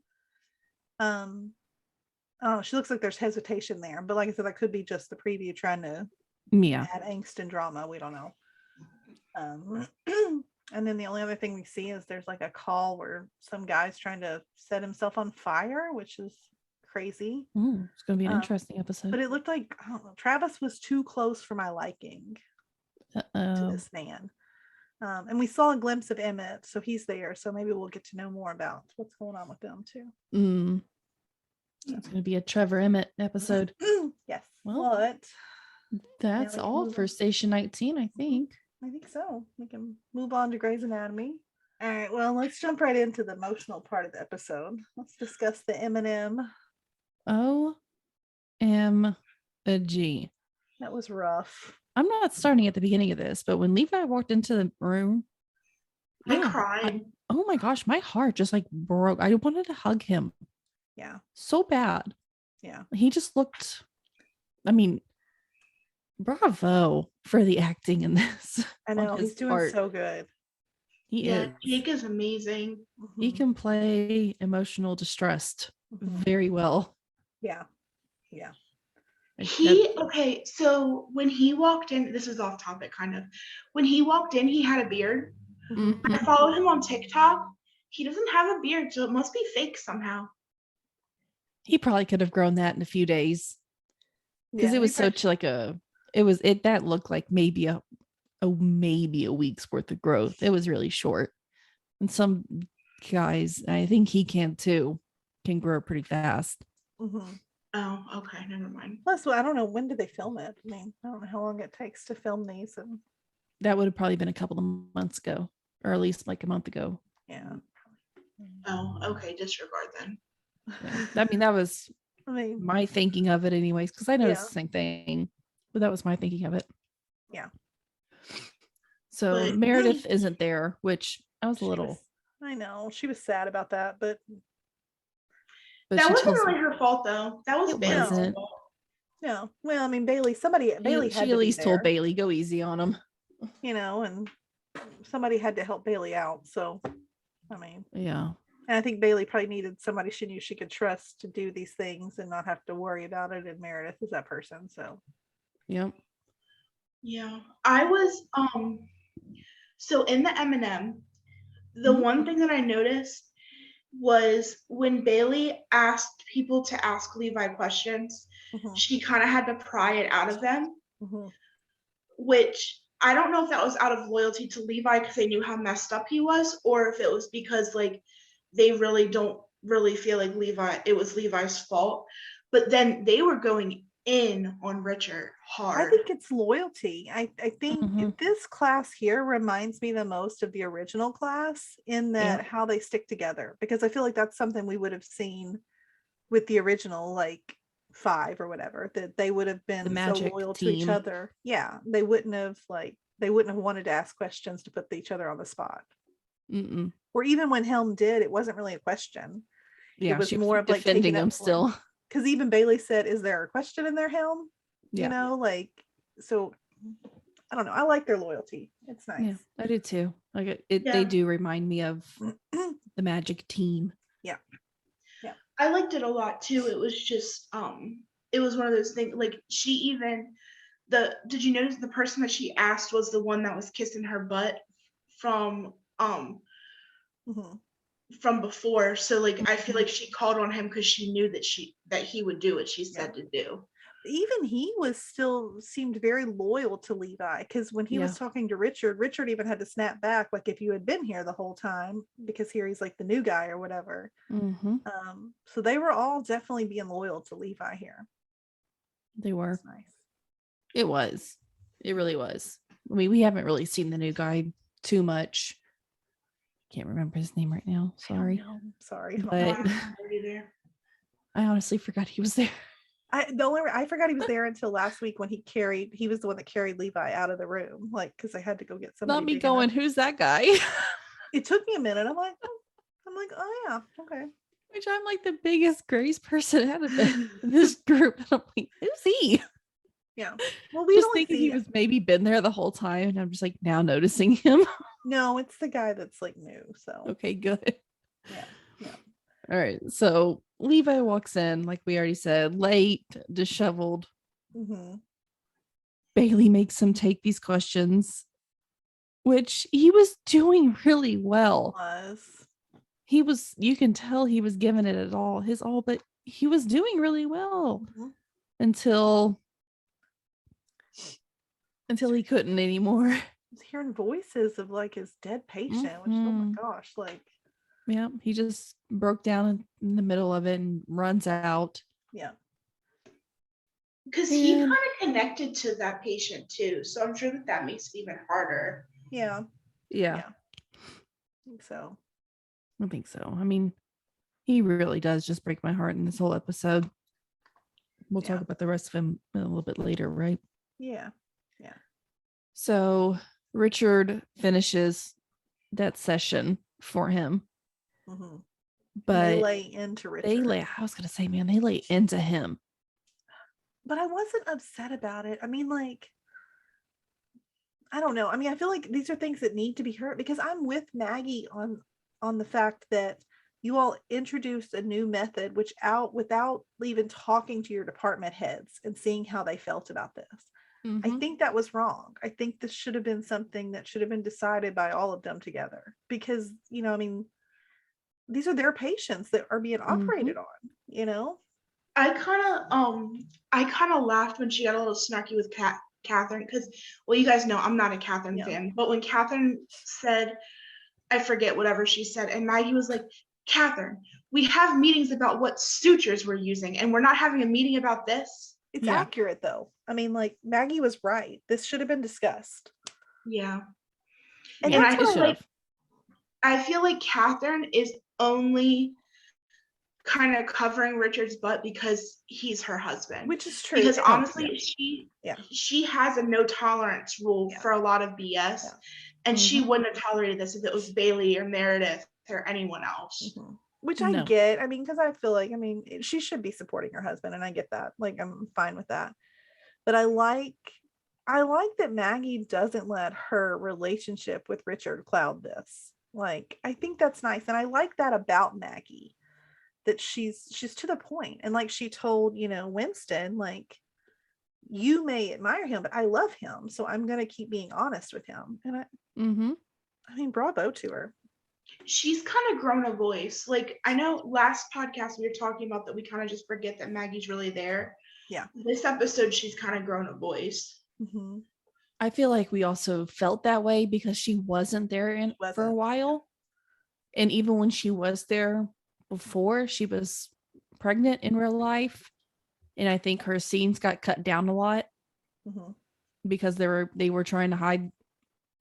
She looks like there's hesitation there, but like I said, that could be just the preview trying to add angst and drama. We don't know. And then the only other thing we see is there's like a call where some guy's trying to set himself on fire, which is crazy. It's gonna be an interesting episode. But it looked like, I don't know, Travis was too close for my liking to this man. And we saw a glimpse of Emmett, so he's there. So maybe we'll get to know more about what's going on with them too. It's gonna be a Trevor Emmett episode. Yes. Well, that's all for Station 19, I think. I think so. We can move on to Grey's Anatomy. All right, well, let's jump right into the emotional part of the episode. Let's discuss the M&M. OMG. That was rough. I'm not starting at the beginning of this, but when Levi walked into the room, I cried. oh my gosh, my heart just like broke. I wanted to hug him Yeah, so bad. yeah. He just looked, I mean, bravo for the acting in this. I know, on his he's doing part. so good. He Yeah, is. Jake is amazing. He Mhm, can play emotional distressed mhm. very well. Yeah, yeah. Okay, so when he walked in, this is off topic kind of. When he walked in, he had a beard. Mhm. I followed him on TikTok. He doesn't have a beard, so it must be fake somehow. He probably could have grown that in a few days because Yeah, it was he probably- such like that looked like maybe a week's worth of growth. It was really short. And some guys, I think he can too, can grow pretty fast. Mhm. Oh, okay, never mind. Plus, well, I don't know, when did they film it? I mean, I don't know how long it takes to film these. And That would have probably been a couple of months ago, or at least like a month ago. yeah. Oh, okay, disregard then. Yeah. I mean, that was I mean, my thinking of it anyways, because I noticed Yeah. the same thing, but that was my thinking of it. Yeah. So But- Meredith isn't there, which I was a she little, was- I know she was sad about that, but but That she wasn't tells really her fault though. That was It Bailey's wasn't. fault. no. Well, I mean, Bailey had she to at least be told there, Bailey, go easy on him. you know, and somebody had to help Bailey out. So, I mean, Yeah. and I think Bailey probably needed somebody she knew she could trust to do these things and not have to worry about it. And Meredith is that person. So, Yep. Yeah, I was so in the M&M, the Mhm. one thing that I noticed was when Bailey asked people to ask Levi questions, mhm, she kind of had to pry it out of them, mhm. which I don't know if that was out of loyalty to Levi because they knew how messed up he was, or if it was because like they really don't really feel like it was Levi's fault. But then they were going in on Richard I hard. think it's loyalty. I think Mhm. this class here reminds me the most of the original class in that how they stick together, because I feel like that's something we would have seen with the original like 5 or whatever, that they would have been so Magic loyal to each team. other. Yeah, they wouldn't have wanted to ask questions to put each other on the spot. Mm-mm. Or even when Helm did, it wasn't really a question. Yeah, was she more was of, like, defending taking him up for him. still. Because even Bailey said, "Is there a question in there, Helm?" You Yeah. know, like, so I don't know. I like their loyalty. It's nice. Yeah, I do too. Like it, Yeah. they do remind me of the Magic team. I liked it a lot too. It was just it was one of those things like did you notice the person that she asked was the one that was kissing her butt from Mhm. from before. So like I feel like she called on him because she knew that he would do what she said to do. Even he seemed very loyal to Levi, because when he was talking to Richard even had to snap back, like, if you had been here the whole time, because here he's like the new guy or whatever. Mm-hmm. So they were all definitely being loyal to Levi here. They were. That's nice. It was. It really was. I mean, we haven't really seen the new guy too much. Can't remember his name right now. Sorry. I'm sorry. I don't But know. I don't remember either. I honestly forgot he was there. I forgot he was there until last week when he was the one that carried Levi out of the room, like, because I had to go get somebody. Not me big enough. going, who's that guy? It took me a minute. I'm like, oh yeah, okay. Which I'm like the biggest Grace person out of this group. And I'm like, who's he? Yeah. Well, we Just don't thinking see he was maybe been there the whole time. And I'm just like now noticing him. No, it's the guy that's like new. So Okay, good. yeah. All right. So Levi walks in, like we already said, late, disheveled. Mm-hmm. Bailey makes him take these questions, which he was doing really well. You can tell he was giving it his all, but he was doing really well until he couldn't anymore. I was hearing voices of like his dead patient, which, oh my gosh, like, yeah, he just broke down in the middle of it and runs out. yeah. Because he And- kind of connected to that patient too, so I'm sure that makes it even harder. Yeah. Yeah, I think so. I think so. I mean, he really does just break my heart in this whole episode. We'll talk Yeah. about the rest of him a little bit later, right? Yeah. So Richard finishes that session for him, Mm-hmm. but They lay into Richard. I was gonna say, man, they lay into him. But I wasn't upset about it. I mean, like, I don't know. I mean, I feel like these are things that need to be heard, because I'm with Maggie on the fact that you all introduced a new method without even talking to your department heads and seeing how they felt about this. I Mhm. think that was wrong. I think this should have been something that should have been decided by all of them together, because, I mean, these are their patients that are being operated on. I kind of laughed when she got a little snarky with Catherine, because, well, you guys know I'm not a Catherine Yeah. fan, but when Catherine said, I forget whatever she said, and Maggie was like, Catherine, we have meetings about what sutures we're using, and we're not having a meeting about this. It's Yeah. accurate though. I mean, like, Maggie was right. This should have been discussed. Yeah. And Yeah, that's it what I should like. have. I feel like Catherine is only kind of covering Richard's butt because he's her husband. Which is true. Because And honestly, Yeah. she has a no tolerance rule Yeah. for a lot of BS. Yeah. And she Mhm. wouldn't have tolerated this if it was Bailey or Meredith or anyone else. Mhm. Which I No. get. I mean, because I feel like, she should be supporting her husband, and I get that. Like, I'm fine with that. But I like that Maggie doesn't let her relationship with Richard cloud this. Like, I think that's nice. And I like that about Maggie, that she's to the point. And like she told, Winston, like, you may admire him, but I love him. So I'm going to keep being honest with him. And Mhm. I mean, bravo to her. She's kind of grown a voice. Like, I know last podcast we were talking about that we kind of just forget that Maggie's really there. Yeah. This episode, she's kind of grown a voice. Mm-hmm. I feel like we also felt that way because she wasn't there for a while. And even when she was there before, she was pregnant in real life. And I think her scenes got cut down a lot Mm-hmm. because they were trying to hide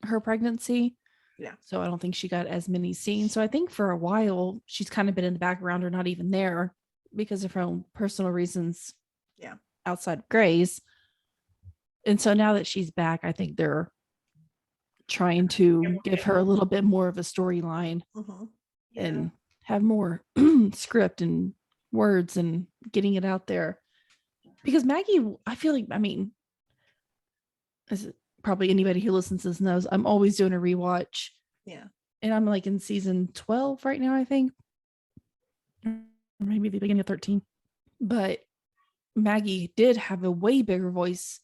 her pregnancy. Yeah. So I don't think she got as many scenes. So I think for a while she's kind of been in the background or not even there because of her own personal reasons. Yeah. Outside of Grey's. And so now that she's back, I think they're trying to give her a little bit more of a storyline Mm-hmm. and have more script and words and getting it out there. Because Maggie, I feel like, I mean, as probably anybody who listens to this knows, I'm always doing a rewatch. Yeah. And I'm like in season 12 right now, I think. Or maybe the beginning of 13. But Maggie did have a way bigger voice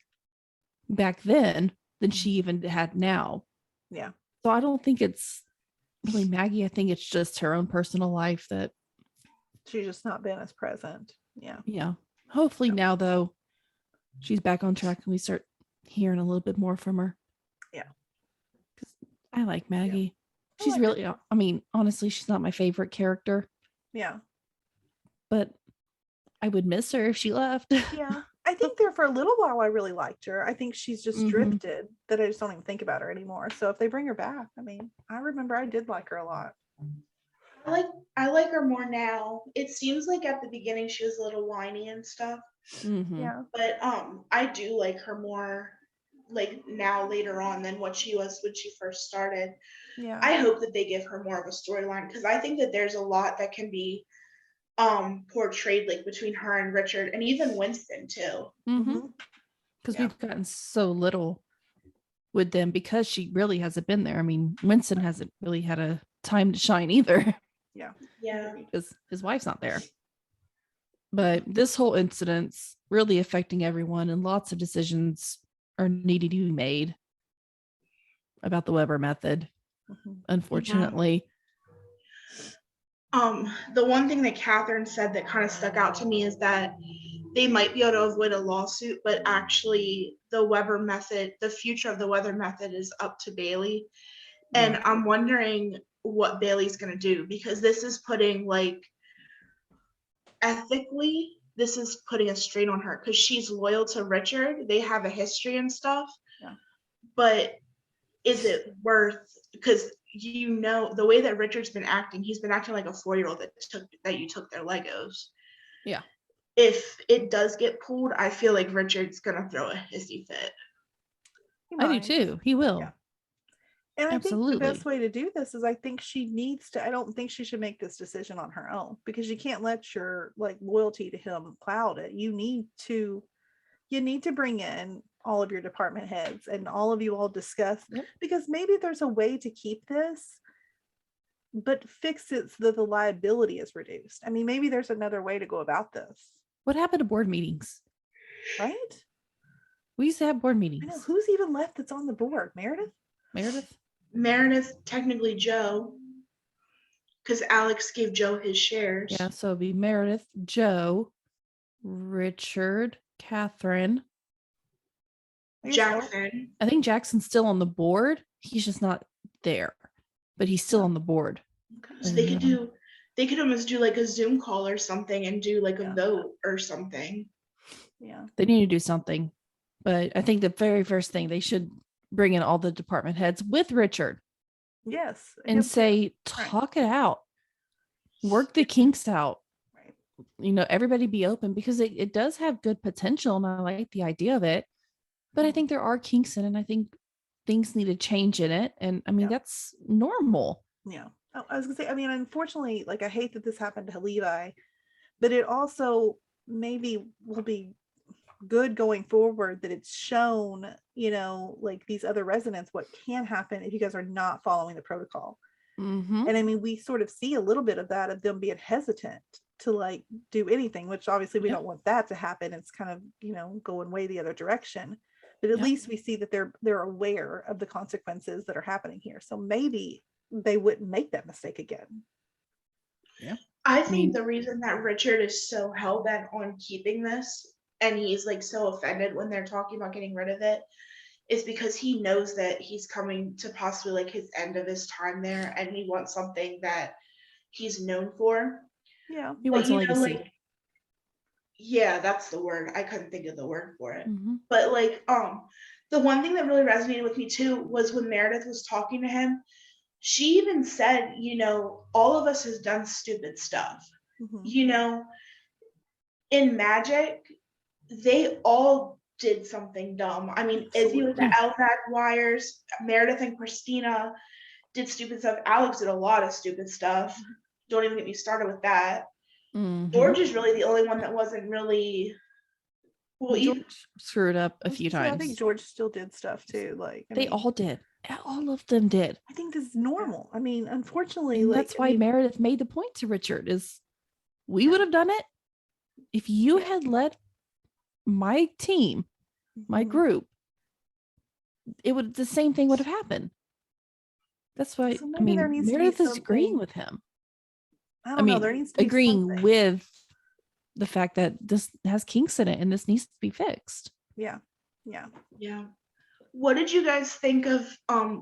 back then than she even had now. Yeah. So I don't think it's really Maggie. I think it's just her own personal life that She's just not been as present. Yeah. yeah. Hopefully now though, she's back on track and we start hearing a little bit more from her. Yeah. Because I like Maggie. I She's like really, I mean, honestly, she's not my favorite character, Yeah. but I would miss her if she left. Yeah. I think there for a little while I really liked her. I think she's just Mhm. drifted, that I just don't even think about her anymore. So if they bring her back, I mean, I remember I did like her a lot. I like her more now. It seems like at the beginning she was a little whiny and stuff, Mhm. Yeah. but I do like her more like now later on than what she was when she first started. Yeah. I hope that they give her more of a storyline, because I think that there's a lot that can be portrayed like between her and Richard and even Winston too. Mhm. Because Yeah. we've gotten so little with them because she really hasn't been there. I mean, Winston hasn't really had a time to shine either Yeah. because his wife's not there. But this whole incident's really affecting everyone, and lots of decisions are needed to be made about the Weber method, Mhm. unfortunately. The one thing that Catherine said that kind of stuck out to me is that they might be able to avoid a lawsuit, but actually the Weber method, the future of the Weber method is up to Bailey. And Yeah. I'm wondering what Bailey's going to do, because this is putting like ethically this is putting a strain on her because she's loyal to Richard. They have a history and stuff. Yeah. But is it worth, because the way that Richard's been acting, he's been acting like a 4-year-old that you took their Legos. Yeah. If it does get pulled, I feel like Richard's gonna throw a hissy fit. I do too. He will. Yeah. And I think Absolutely. the best way to do this is I think she needs to, I don't think she should make this decision on her own, because you can't let your like loyalty to him cloud it. You need to bring in all of your department heads and all of you all discuss, because maybe there's a way to keep this, but fix it so that the liability is reduced. I mean, maybe there's another way to go about this. What happened to board meetings? Right? We used to have board meetings. I know. Who's even left that's on the board? Meredith, technically Joe, because Alex gave Joe his shares. Yeah, so it'd be Meredith, Joe, Richard, Catherine, Jackson. I think Jackson's still on the board. He's just not there, but he's still on the board. So they could almost do like a Zoom call or something and do like a vote or something. Yeah. They need to do something. But I think the very first thing, they should bring in all the department heads with Richard. Yes. And say, talk it out. Work the kinks out. Right. Everybody be open, because it does have good potential and I like the idea of it. But I think there are kinks in it, and I think things need to change in it. And I mean, that's normal. Yeah. I was gonna say, I mean, unfortunately, like, I hate that this happened to Levi, but it also maybe will be good going forward that it's shown, like these other residents, what can happen if you guys are not following the protocol. Mm-hmm. And I mean, we sort of see a little bit of that, of them being hesitant to like do anything, which obviously we don't want that to happen. It's kind of, going way the other direction. But at least we see that they're aware of the consequences that are happening here. So maybe they wouldn't make that mistake again. Yeah. I think the reason that Richard is so hell-bent on keeping this, and he's like so offended when they're talking about getting rid of it, is because he knows that he's coming to possibly like his end of his time there, and he wants something that he's known for. Yeah. He wants a legacy. Yeah, that's the word. I couldn't think of the word for it. Mm-hmm. But like, the one thing that really resonated with me too was when Meredith was talking to him, she even said, all of us has done stupid stuff. Mm-hmm. In magic, they all did something dumb. I mean, Izzy with the LVAD wires, Meredith and Christina did stupid stuff. Alex did a lot of stupid stuff. Don't even get me started with that. Mm-hmm. George is really the only one that wasn't really. Well, George screwed up a few times. I think George still did stuff too. Like they all did. All of them did. I think this is normal. I mean, unfortunately, that's why Meredith made the point to Richard is, we would have done it if you had let my team, my group. The same thing would have happened. That's why Meredith is agreeing with him. I don't know. There needs to be agreeing with the fact that this has kinks in it and this needs to be fixed. Yeah. What did you guys think of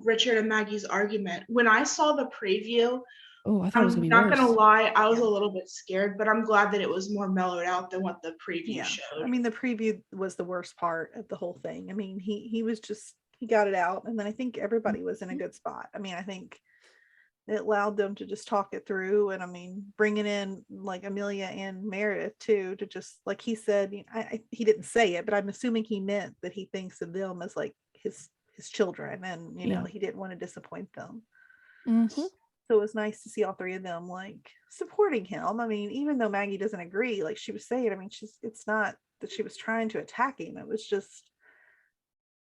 Richard and Maggie's argument? When I saw the preview, I thought it was gonna be not worse. gonna lie, I was a little bit scared, but I'm glad that it was more mellowed out than what the preview showed. I mean, the preview was the worst part of the whole thing. I mean, he got it out, and then I think everybody was in a good spot. I mean, I think it allowed them to just talk it through, and I mean, bringing in like Amelia and Meredith too, to just, like he said, he didn't say it, but I'm assuming he meant that he thinks of them as like his children, and he didn't want to disappoint them. Mm-hmm. So it was nice to see all three of them like supporting him. I mean, even though Maggie doesn't agree, like she was saying, I mean, it's not that she was trying to attack him. It was just,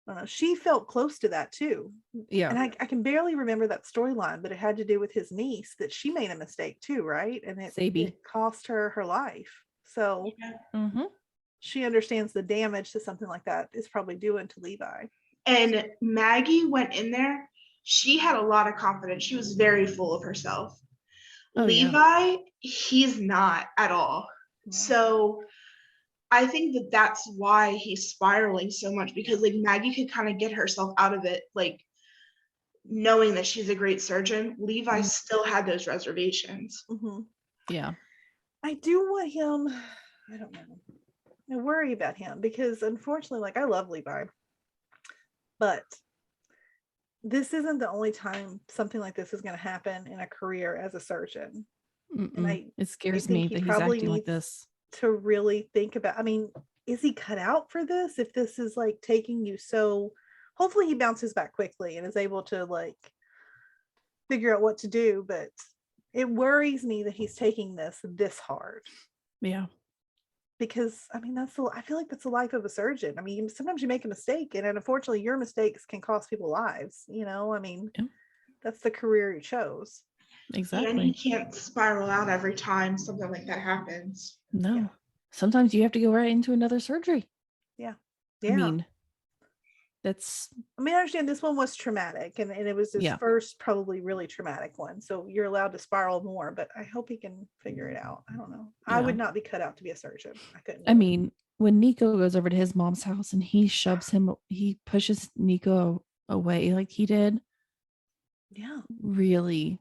I don't know, she felt close to that too. Yeah. And I can barely remember that storyline, but it had to do with his niece, that she made a mistake too, right? And it cost her life. So she understands the damage that something like that is probably doing to Levi. And Maggie went in there. She had a lot of confidence. She was very full of herself. Levi, he's not at all. Yeah. So I think that's why he's spiraling so much, because like Maggie could kind of get herself out of it, like knowing that she's a great surgeon. Levi still had those reservations. Mm-hmm. Yeah. I do want him I don't know. I worry about him because unfortunately, like I love Levi, but this isn't the only time something like this is going to happen in a career as a surgeon. And It scares think me he that he's probably acting like needs this. to really think about, I mean, is he cut out for this? If this is like taking you so, hopefully he bounces back quickly and is able to like figure out what to do, but it worries me that he's taking this hard. Yeah. Because I mean, I feel like that's the life of a surgeon. I mean, sometimes you make a mistake and unfortunately your mistakes can cost people lives, you know? I mean, Yeah. that's the career you chose. Exactly. And you can't spiral out every time something like that happens. No. Yeah. Sometimes you have to go right into another surgery. Yeah. I mean, that's I understand this one was traumatic and it was his Yeah. first probably really traumatic one. So you're allowed to spiral more, but I hope he can figure it out. I don't know. I would not be cut out to be a surgeon. I couldn't. I mean, when Nico goes over to his mom's house and he pushes Nico away like he did, Yeah. really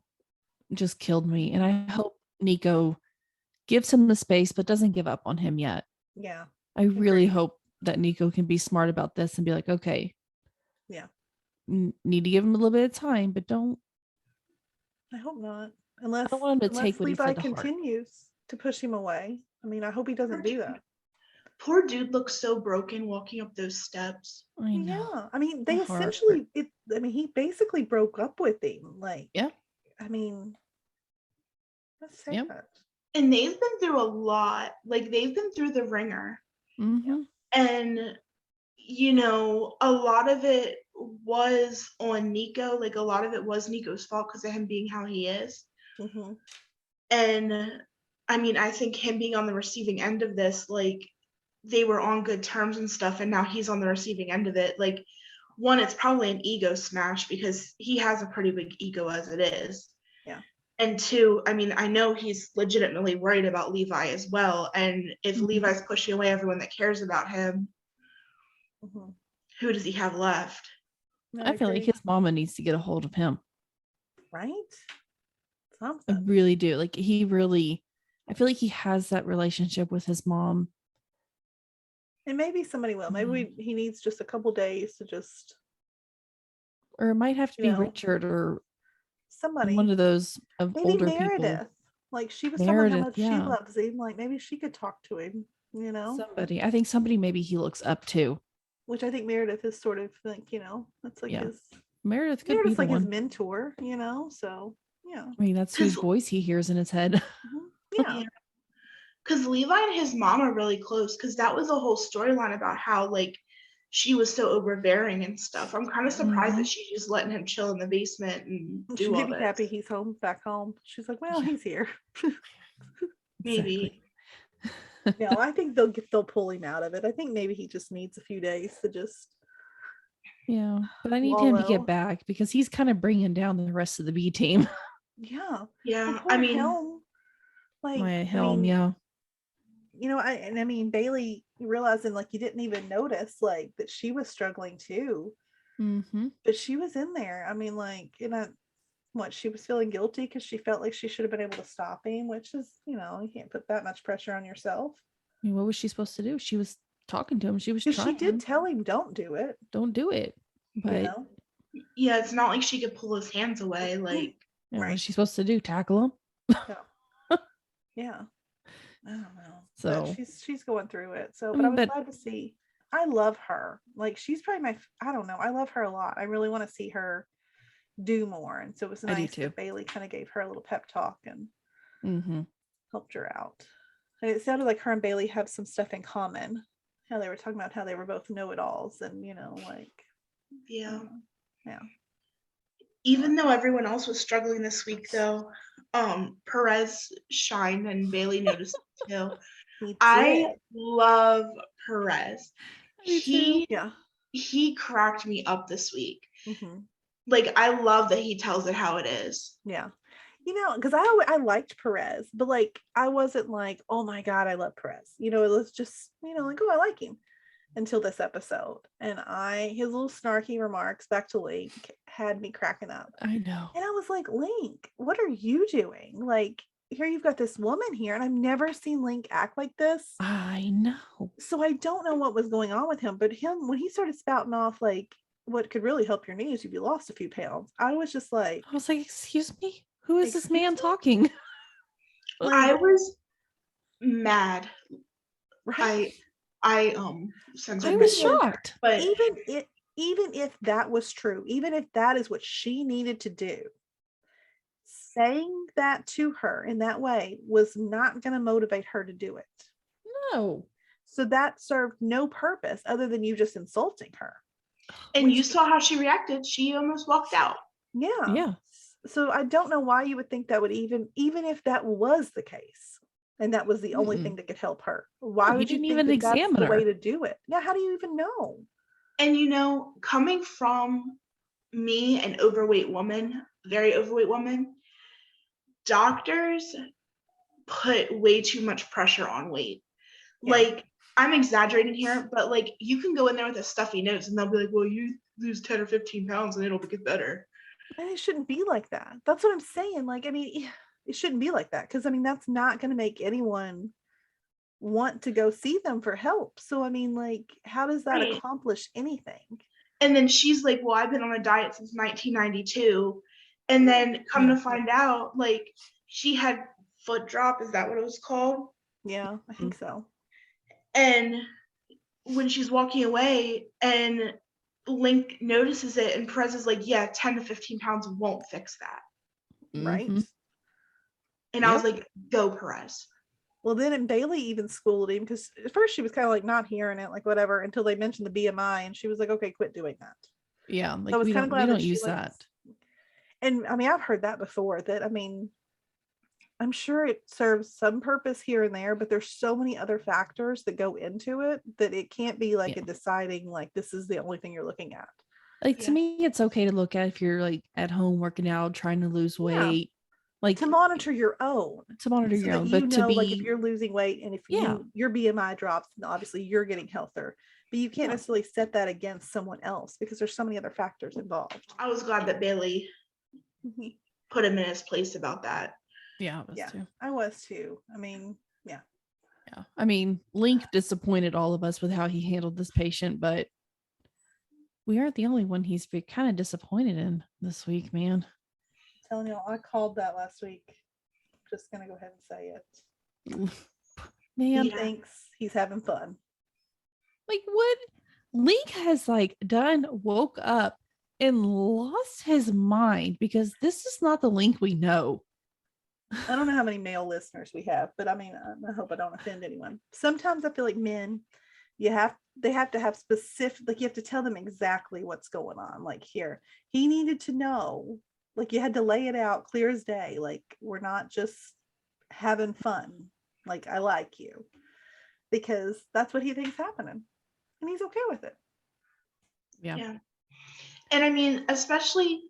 just killed me. And I hope Nico gives him the space, but doesn't give up on him yet. Yeah. I really Agreed. hope that Nico can be smart about this and be like, okay, Yeah. Need to give him a little bit of time, but don't. I hope not. I Unless don't want him to take what he Levi said to heart. continues to push him away. I mean, I hope he doesn't do that. Poor dude looks so broken walking up those steps. I know. Yeah. I mean, they My heart. essentially he basically broke up with him. Like, Yeah. I mean, that's sad. Yep. And they've been through a lot. Like they've been through the ringer. Mm-hmm. And you know, a lot of it was on Nico. Like a lot of it was Nico's fault because of him being how he is. Mm-hmm. And I mean, I think him being on the receiving end of this, like they were on good terms and stuff, and now he's on the receiving end of it. Like, one, it's probably an ego smash because he has a pretty big ego as it is. Yeah. And two, I mean, I know he's legitimately worried about Levi as well. And if Mhm. Levi's pushing away everyone that cares about him, Mm-hmm. who does he have left? No, I feel like agree. his mama needs to get a hold of him. Right? I Something. really do. Like I feel like he has that relationship with his mom. And maybe somebody will. Maybe he needs just a couple days to just, Or it might have to you be know, Richard or somebody. one of those of Maybe older Meredith. people. Like she was telling how Meredith, much she yeah. loves him. Like maybe she could talk to him, you know? Somebody. I think somebody maybe he looks up to. Which I think Meredith is sort of like, you know, that's like Yeah. his Meredith could Meredith's be the like his one. mentor, you know? So yeah. I mean, that's whose voice he hears in his head. Mhm. Yeah. Because Levi and his mom are really close, because that was a whole storyline about how like she was so overbearing and stuff. I'm kind of surprised that she's just letting him chill in the basement and She do may all be this. happy he's home, back home. She's like, well, Yeah. he's here. Maybe. No, I think they'll pull him out of it. I think maybe he just needs a few days to just Yeah, but I need him to wallow. get back because he's kind of bringing down the rest of the B team. Yeah. Yeah. And poor I mean, Helm. Like, My I Helm, mean, yeah. you know, I mean, Bailey realizing like you didn't even notice like that she was struggling too, Mm-hmm. but she was in there. I mean, like, she was feeling guilty because she felt like she should have been able to stop him, which is, you know, you can't put that much pressure on yourself. I mean, what was she supposed to do? She was talking to him. She was Because she trying. did tell him, don't do it. Don't do it. But You know? yeah, it's not like she could pull his hands away. Like, you know, Right. what is she supposed to do? Tackle him? Yeah. I don't know. So But she's going through it. So, I but I mean, was but- glad to see. I love her. Like she's probably I don't know. I love her a lot. I really want to see her do more. And so it was I do nice too. that Bailey kind of gave her a little pep talk and Mm-hmm. helped her out. And it sounded like her and Bailey have some stuff in common. How they were talking about how they were both know-it-alls and, you know, like, yeah. Yeah. Even though everyone else was struggling this week, though, Perez shined and Bailey noticed it too. He I did. love Perez. Me too. Yeah. He cracked me up this week. Mm-hmm. Like, I love that he tells it how it is. Yeah. You know, because I liked Perez, but like I wasn't like, oh my God, I love Perez. You know, it was just, you know, like, oh, I like him until this episode. And his little snarky remarks back to Link had me cracking up. I know. And I was like, Link, what are you doing? Like, here you've got this woman here, and I've never seen Link act like this. I know. So I don't know what was going on with him, but him, when he started spouting off like what could really help your knees if you lost a few pounds, I was just like, I was like, excuse me, who is this man Excuse me? talking? I was mad. right? I since I I've was been here, shocked. but Even if that was true, even if that is what she needed to do, saying that to her in that way was not going to motivate her to do it. No. So that served no purpose other than you just insulting her. and Which- you saw how she reacted. She almost walked out. Yeah. Yeah. So I don't know why you would think that would even if that was the case and that was the only thing that could help her. Why No, he would you didn't think even that that's examine the way her. to do it? Yeah, how do you even know? And you know, coming from me, an overweight woman, very overweight woman, doctors put way too much pressure on weight. Yeah. Like, I'm exaggerating here, but like you can go in there with a stuffy nose and they'll be like, well, you lose 10 or 15 pounds and it'll get better. And it shouldn't be like that. That's what I'm saying. Like, I mean, it shouldn't be like that because I mean that's not going to make anyone want to go see them for help. So I mean, like, how does that Right. accomplish anything? And then she's like, well, I've been on a diet since 1992. And then come to find out, like, she had foot drop. Is that what it was called? Yeah, I think so. And when she's walking away and Link notices it and Perez is like, yeah, 10 to 15 pounds won't fix that. Right. Mhm. And I was like, go Perez. Well, then Bailey even schooled him because at first she was kind of like not hearing it, like whatever, until they mentioned the BMI, and she was like, "Okay, quit doing that." Yeah, I like was we kinda don't glad that she, use like, that. And I mean, I've heard that before. That I mean, I'm sure it serves some purpose here and there, but there's so many other factors that go into it that it can't be like Yeah. a deciding like this is the only thing you're looking at. Like to Yeah. me, it's okay to look at if you're like at home working out, trying to lose Yeah. weight, like To monitor your own, to monitor so your that own, you but to know, like if be you're losing weight and if Yeah. your BMI drops, then obviously you're getting healthier. But you can't Yeah. necessarily set that against someone else because there's so many other factors involved. I was glad that Bailey put him in his place about that. yeah, Yeah, I was too. I mean, yeah. yeah. I mean, Link disappointed all of us with how he handled this patient, but we aren't the only one he's been kind of disappointed in this week, man. I'm telling you, I called that last week. Just gonna go ahead and say it. Man, He Yeah. thinks he's having fun. like what Link has like done, woke up and lost his mind because this is not the Link we know. I don't know how many male listeners we have, but I mean, I hope I don't offend anyone. Sometimes I feel like men, they have to have specific, like you have to tell them exactly what's going on. Like here, he needed to know, like you had to lay it out clear as day. Like we're not just having fun. Like I like you, because that's what he thinks happening, and he's okay with it. Yeah. And I mean, especially,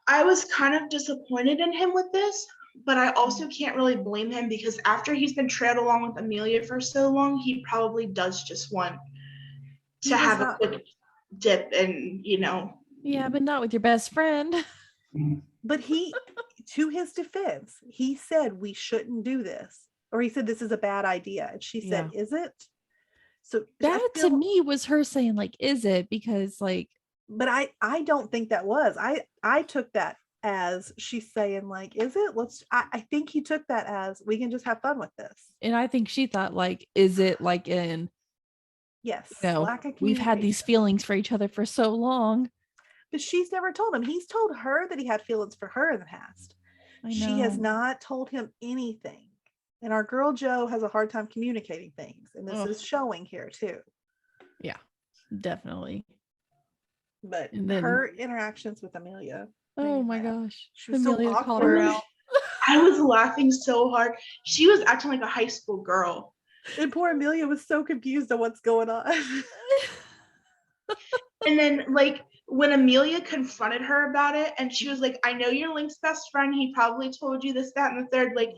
I was kind of disappointed in him with this, but I also can't really blame him because after he's been trailed along with Amelia for so long, he probably does just want He to was have a not- quick dip and, Yeah, but not with your best friend. But he, to his defense, he said we shouldn't do this, or he said this is a bad idea, and she said, "Is it?" So I That to feel- me was her saying, like, is it? Because like, but I don't think that was. I took that as she's saying like, "Is it?" I think he took that as we can just have fun with this. and I think she thought, like, is it like in, Yes, you know, lack of we've had these communication. feelings for each other for so long. But she's never told him. He's told her that he had feelings for her in the past. I know. She has not told him anything. And our girl Joe has a hard time communicating things. And this Ugh. is showing here too. Yeah, definitely. But And then- her interactions with Amelia. Oh made me my laugh. gosh. She was so called her awkward. out. I was laughing so hard. She was acting like a high school girl. And poor Amelia was so confused on what's going on. And then, like, when Amelia confronted her about it, and she was like, I know you're Link's best friend. He probably told you this, that, and the third. Like,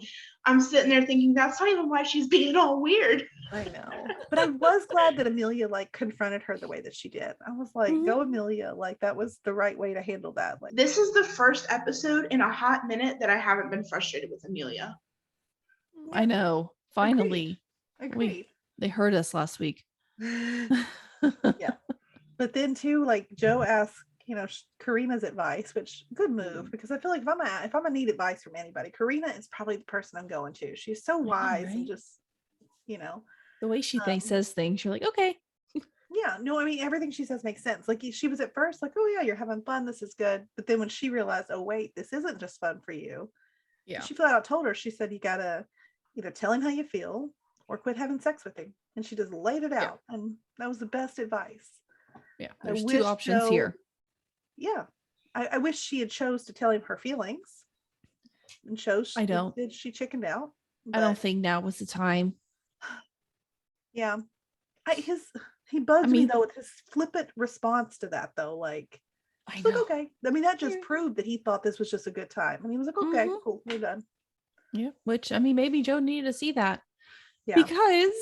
I'm sitting there thinking, that's not even why she's being all weird. I know. But I was glad that Amelia like confronted her the way that she did. I was like, go Amelia. Like that was the right way to handle that. Like this is the first episode in a hot minute that I haven't been frustrated with Amelia. I know. Finally. Agreed. They heard us last week. Yeah. But then too, like Joe asked, Karina's advice, which good move, because I feel like if I'm gonna need advice from anybody, Karina is probably the person I'm going to. She's so wise and just, the way she says things, you're like, okay. Yeah, no, I mean everything she says makes sense. Like she was at first like, oh yeah, you're having fun, this is good. But then when she realized, oh wait, this isn't just fun for you. Yeah. She flat out told her, she said, you gotta either tell him how you feel or quit having sex with him. And she just laid it out. And that was the best advice. Yeah, there's two options here. Yeah. I wish she had chose to tell him her feelings. And chose she chickened out. I don't think now was the time. Yeah. He bugged me though with his flippant response to that though. Like, okay. I mean, that just proved that he thought this was just a good time. And he was like, okay, cool, we're done. Yeah. Which, I mean, maybe Joe needed to see that. Yeah. Because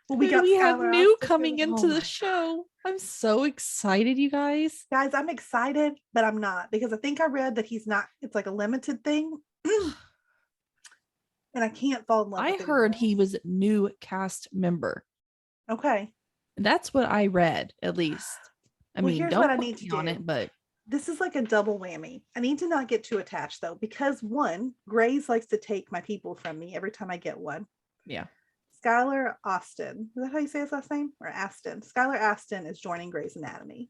we have new coming into the show. I'm so excited, you guys. Guys, I'm excited, but I'm not, because I think I read that he's not, it's like a limited thing. And I can't fall in love with him. I heard he was a new cast member. Okay. That's what I read, at least. I mean, here's don't what I need to do on it, but this is like a double whammy. I need to not get too attached though, because one, Grace likes to take my people from me every time I get one. Yeah. Skylar Astin, is that how you say his last name? Or Astin? Skylar Astin is joining Grey's Anatomy.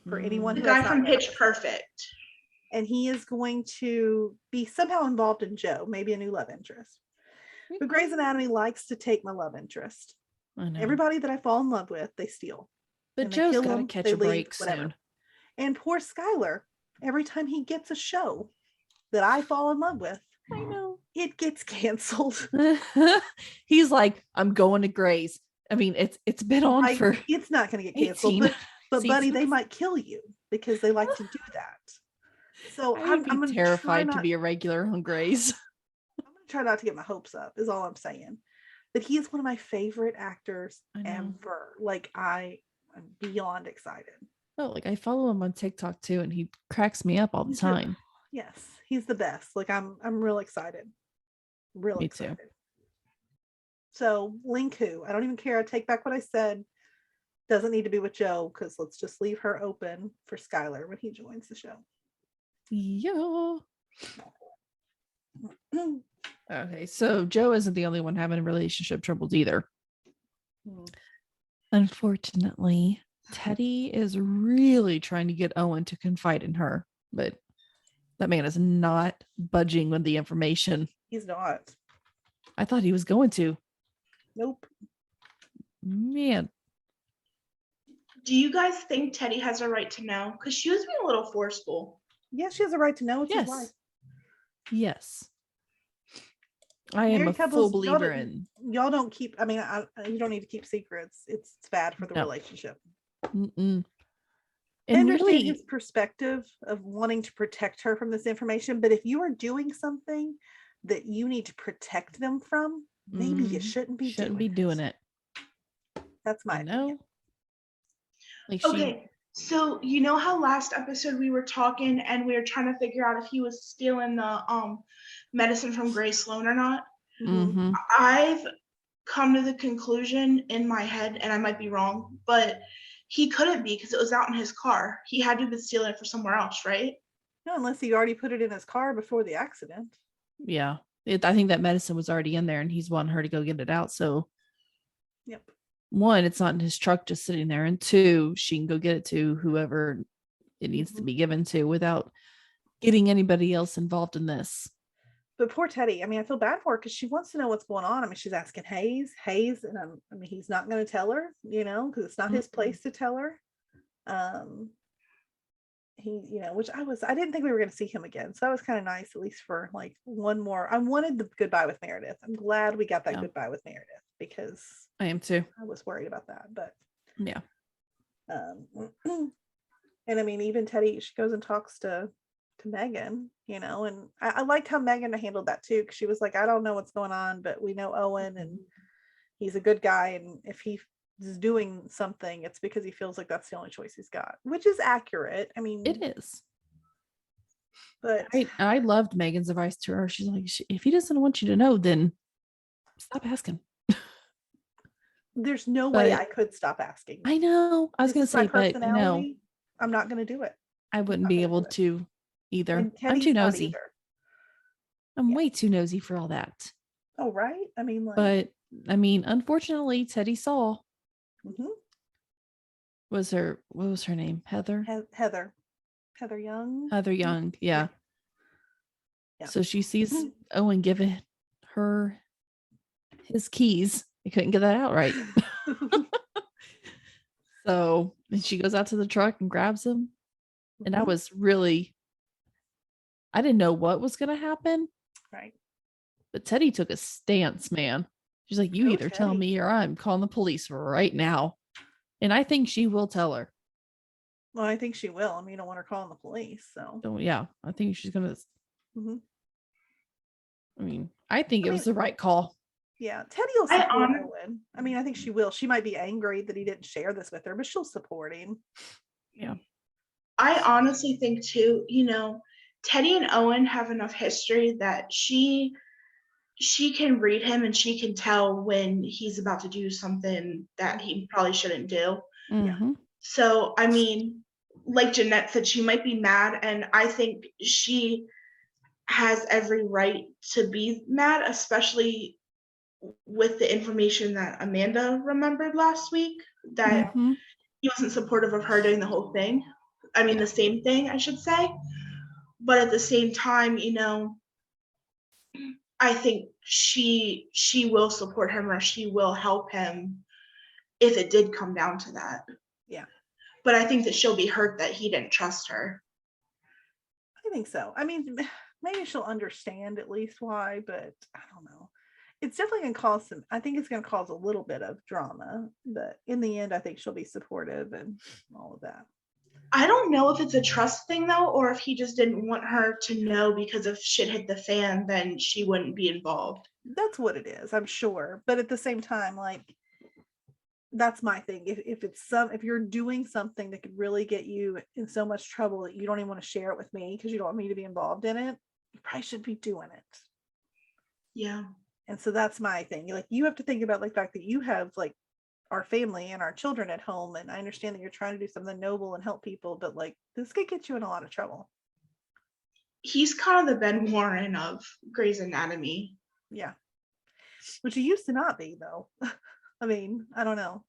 For anyone the who guy from Pitch Perfect. And he is going to be somehow involved in Joe, maybe a new love interest. But Grey's Anatomy likes to take my love interest. I know. Everybody that I fall in love with, they steal. But Joe's got to catch a break soon. And poor Skylar, every time he gets a show that I fall in love with, I know, it gets canceled. He's like, I'm going to Grey's. I mean, it's been on for it's not going to get canceled, but buddy, they might kill you because they like to do that. So I'm terrified to be a regular on Grey's. I'm going to try not to get my hopes up, is all I'm saying. But he is one of my favorite actors ever. Like I'm beyond excited. Oh, like I follow him on TikTok too, and he cracks me up all the time. Yes, he's the best. Like I'm real excited. Real me excited. Too. So Linku, I don't even care. I take back what I said. Doesn't need to be with Joe, because let's just leave her open for Skylar when he joins the show. Yeah. Okay, so Joe isn't the only one having relationship troubles either. Unfortunately, Teddy is really trying to get Owen to confide in her, but that man is not budging with the information. He's not. I thought he was going to. Nope. Man. Do you guys think Teddy has a right to know? Because she was being a little forceful. Yes, she has a right to know. It's his life. Yes. I am a full believer in. Y'all don't keep. I mean, you don't need to keep secrets. It's bad for the relationship. And I understand his perspective of wanting to protect her from this information, but if you are doing something that you need to protect them from, maybe you shouldn't be doing it. That's my opinion. Like okay, so you know how last episode we were talking and we were trying to figure out if he was stealing the medicine from Grace Sloan or not? Mm-hmm. I've come to the conclusion in my head, and I might be wrong, but he couldn't be, because it was out in his car. He had to have been stealing it for somewhere else, right? No, unless he already put it in his car before the accident. Yeah. I think that medicine was already in there and he's wanting her to go get it out. So, yep. One, it's not in his truck just sitting there. And two, she can go get it to whoever it needs to be given to without getting anybody else involved in this. But poor Teddy, I mean, I feel bad for her because she wants to know what's going on. I mean, she's asking Hayes, and I mean, he's not going to tell her, because it's not his place to tell her. He, which I didn't think we were going to see him again. So that was kind of nice, at least for like one more. I wanted the goodbye with Meredith. I'm glad we got that goodbye with Meredith, because I am too. I was worried about that, but yeah. And I mean, even Teddy, she goes and talks to Megan, you know, and I liked how Megan handled that too, because she was like, I don't know what's going on, but we know Owen and he's a good guy, and if he is doing something, it's because he feels like that's the only choice he's got, which is accurate. I mean, It is. but I loved Megan's advice to her. She's like, if he doesn't want you to know, then stop asking. there's no way But- I could stop asking. I know. I was This going to is my say, but no, personality. I'm not going to do it. I wouldn't not be gonna able do it. to either. And I'm Teddy's too not nosy. either. I'm Yeah. way too nosy for all that. Oh, right. I mean, like, But I mean, unfortunately, Teddy saw mhm. what was her name? Heather Young. Heather Young. Yeah. Yeah. So she sees Owen giving her his keys. He couldn't get that out right. So and she goes out to the truck and grabs him. And I Mhm. was really, I didn't know what was going to happen. Right. But Teddy took a stance, man. She's like, you Go either tell Teddy. me or I'm calling the police right now. And I think she will tell her. Well, I think she will. I mean, you don't want her calling the police, so. So yeah, I think she's going to, Mhm. I mean, I think I it was the right call. Yeah, Teddy will I support hon- Owen. I mean, I think she will. She might be angry that he didn't share this with her, but she'll support him. Yeah. I honestly think too, you know, Teddy and Owen have enough history that she can read him and she can tell when he's about to do something that he probably shouldn't do. Mhm. So, I mean, like Jeanette said, she might be mad, and I think she has every right to be mad, especially with the information that Amanda remembered last week, that Mhm. he wasn't supportive of her doing the whole thing. I mean, the same thing, I should say. But at the same time, you know, I think she will support him, or she will help him if it did come down to that. Yeah. But I think that she'll be hurt that he didn't trust her. I think so. I mean, maybe she'll understand at least why, but I don't know. It's definitely going to cause some, I think it's going to cause a little bit of drama, but in the end, I think she'll be supportive and all of that. I don't know if it's a trust thing though, or if he just didn't want her to know, because if shit hit the fan, then she wouldn't be involved. That's what it is, I'm sure. But at the same time, like, that's my thing. If you're doing something that could really get you in so much trouble that you don't even want to share it with me because you don't want me to be involved in it, you probably should be doing it. Yeah. And so that's my thing. Like, you have to think about like the fact that you have like our family and our children at home, and I understand that you're trying to do something noble and help people, but like, this could get you in a lot of trouble. He's kind of the Ben Warren of Grey's Anatomy. Yeah, which he used to not be though. I mean, I don't know.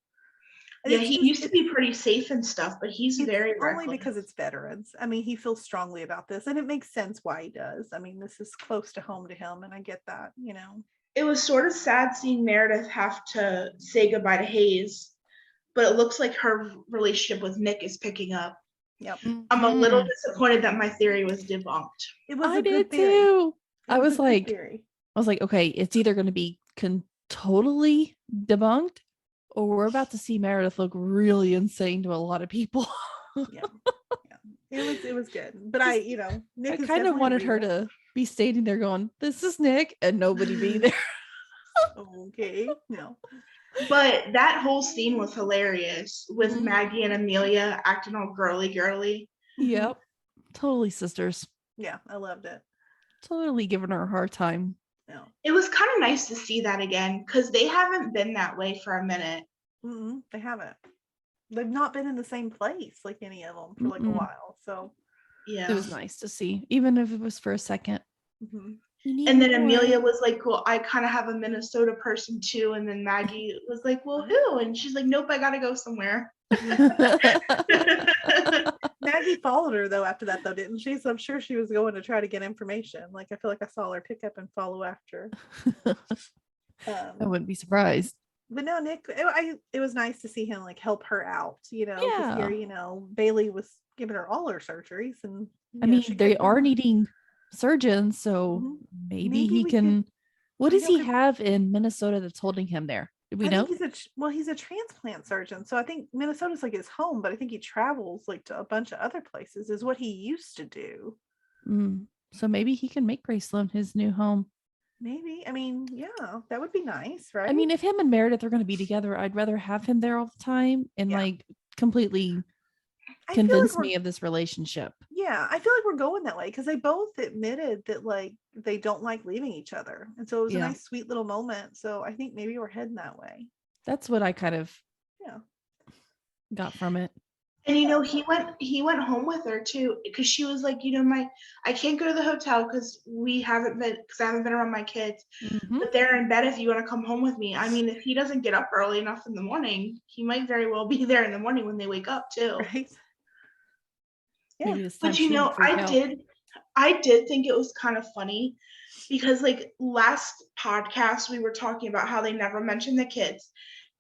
Yeah, he used to be pretty safe and stuff, but he's very only reckless. because it's veterans. I mean, he feels strongly about this, and it makes sense why he does. I mean, this is close to home to him, and I get that, you know. It was sort of sad seeing Meredith have to say goodbye to Hayes, but it looks like her relationship with Nick is picking up. Yep. I'm a little disappointed that my theory was debunked. It was I a did good theory. too. It I was was a good like, theory. okay, it's either going to be totally debunked, or we're about to see Meredith look really insane to a lot of people. Yeah. It was good, but I, you know, Nick I is kind of definitely wanted her real. to be standing there going, "This is Nick," and nobody be there. Okay, no. But that whole scene was hilarious with Mhm. Maggie and Amelia acting all girly. Yep, totally sisters. Yeah, I loved it. Totally giving her a hard time. No. It was kind of nice to see that again, because they haven't been that way for a minute. They haven't. They've not been in the same place, like any of them, for like a Mm-mm. while. So Yeah. It was nice to see, even if it was for a second. mhm. And then Amelia was like, well, I kind of have a Minnesota person too. And then Maggie was like, well, who? And she's like, nope, I got to go somewhere. Maggie followed her though after that, though, didn't she? So I'm sure she was going to try to get information. Like, I feel like I saw her pick up and follow after. I wouldn't be surprised. But no, Nick, it was nice to see him like help her out, you know, because Yeah. here, you know, Bailey was giving her all her surgeries, and I you know, mean, she they couldn't- are needing surgeons, so Mhm. maybe Maybe he we can. could What find does out he if- have in Minnesota that's holding him there? we I know? think he's a transplant surgeon. So I think Minnesota's like his home, but I think he travels like to a bunch of other places is what he used to do. So maybe he can make Graceland his new home. Maybe. I mean, yeah, that would be nice, right? I mean, if him and Meredith are going to be together, I'd rather have him there all the time and like completely convince me of this relationship. Yeah, I feel like we're going that way because they both admitted that like they don't like leaving each other. And so it was a nice, sweet little moment. So I think maybe we're heading that way. That's what I kind of got from it. And he went home with her too, because she was like, I can't go to the hotel because I haven't been around my kids. But they're in bed if you want to come home with me. I mean, if he doesn't get up early enough in the morning, he might very well be there in the morning when they wake up too. Right. Yeah. But I did think it was kind of funny because like last podcast we were talking about how they never mentioned the kids.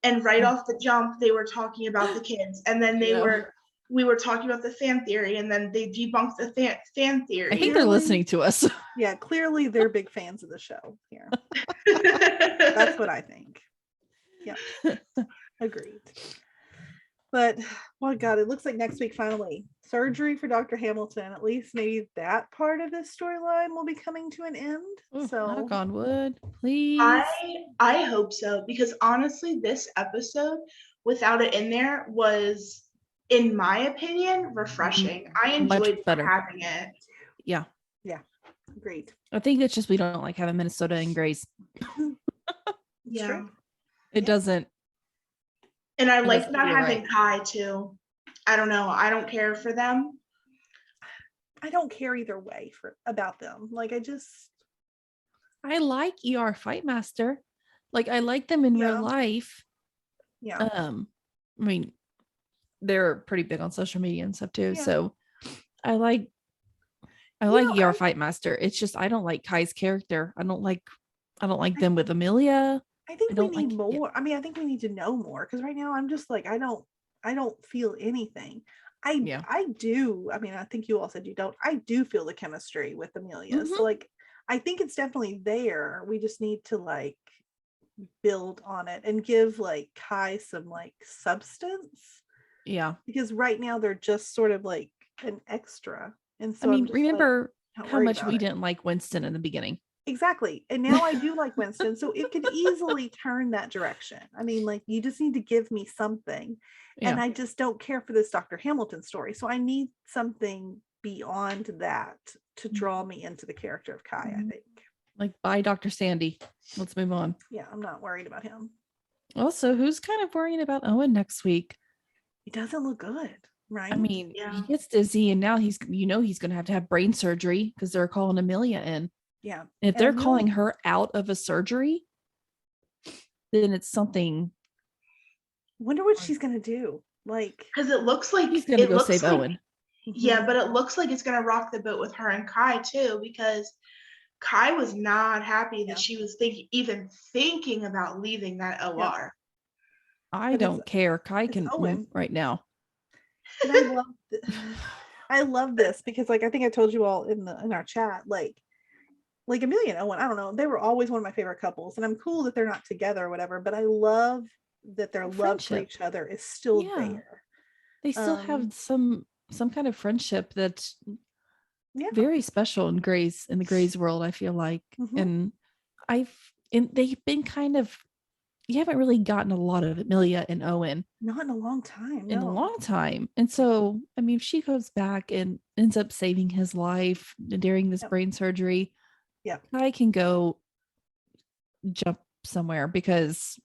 And right off the jump, they were talking about the kids. And then we were talking about the fan theory, and then they debunked the fan theory. I think they're listening to us. Yeah, clearly they're big fans of the show here. That's what I think. Yeah, agreed. But, oh God, it looks like next week, finally, surgery for Dr. Hamilton. At least maybe that part of this storyline will be coming to an end. So knock on wood, please. I hope so, because honestly, this episode, without it in there, was, in my opinion, refreshing. I enjoyed having it. Yeah. Yeah. Great. I think it's just we don't like having Minnesota and Grace. Yeah. It doesn't. And I like not having Kai too. I don't know. I don't care for them. I don't care either way about them. Like I like ER Fight Master. Like I like them in real life. Yeah. I mean, they're pretty big on social media and stuff too. Yeah. So I like ER Fight Master. It's just I don't like Kai's character. I don't like them with Amelia. I think we need more. I mean, I think we need to know more because right now I'm just like I don't feel anything. I do. I mean, I think you all said you don't. I do feel the chemistry with Amelia. So like I think it's definitely there. We just need to like build on it and give like Kai some like substance. Yeah. Because right now they're just sort of like an extra. And so I mean, remember how much we didn't like Winston in the beginning. Exactly. And now I do like Winston. So it could easily turn that direction. I mean, like you just need to give me something. Yeah. And I just don't care for this Dr. Hamilton story. So I need something beyond that to draw me into the character of Kai, I think. Like, bye, Dr. Sandy. Let's move on. Yeah, I'm not worried about him. Also, who's kind of worrying about Owen next week? He doesn't look good, right? I mean, he gets dizzy and now he's going to have brain surgery because they're calling Amelia in. Yeah. And if they're calling her out of a surgery, then it's something. Wonder what she's going to do. Like, because it looks like he's going to go save Owen. Yeah, but it looks like it's going to rock the boat with her and Kai too, because Kai was not happy that she was even thinking about leaving that OR. Yeah. I don't care. Kai can move right now. And I love this because, like, I think I told you all in our chat, like Amelia and Owen, I don't know, they were always one of my favorite couples, and I'm cool that they're not together or whatever, but I love that their love for each other is still there. They still have some kind of friendship that's very special in the Grey's world, I feel like. And they've been kind of, you haven't really gotten a lot of Amelia and Owen. Not in a long time. In a long time. And so, I mean, if she goes back and ends up saving his life during this brain surgery, I can go jump somewhere because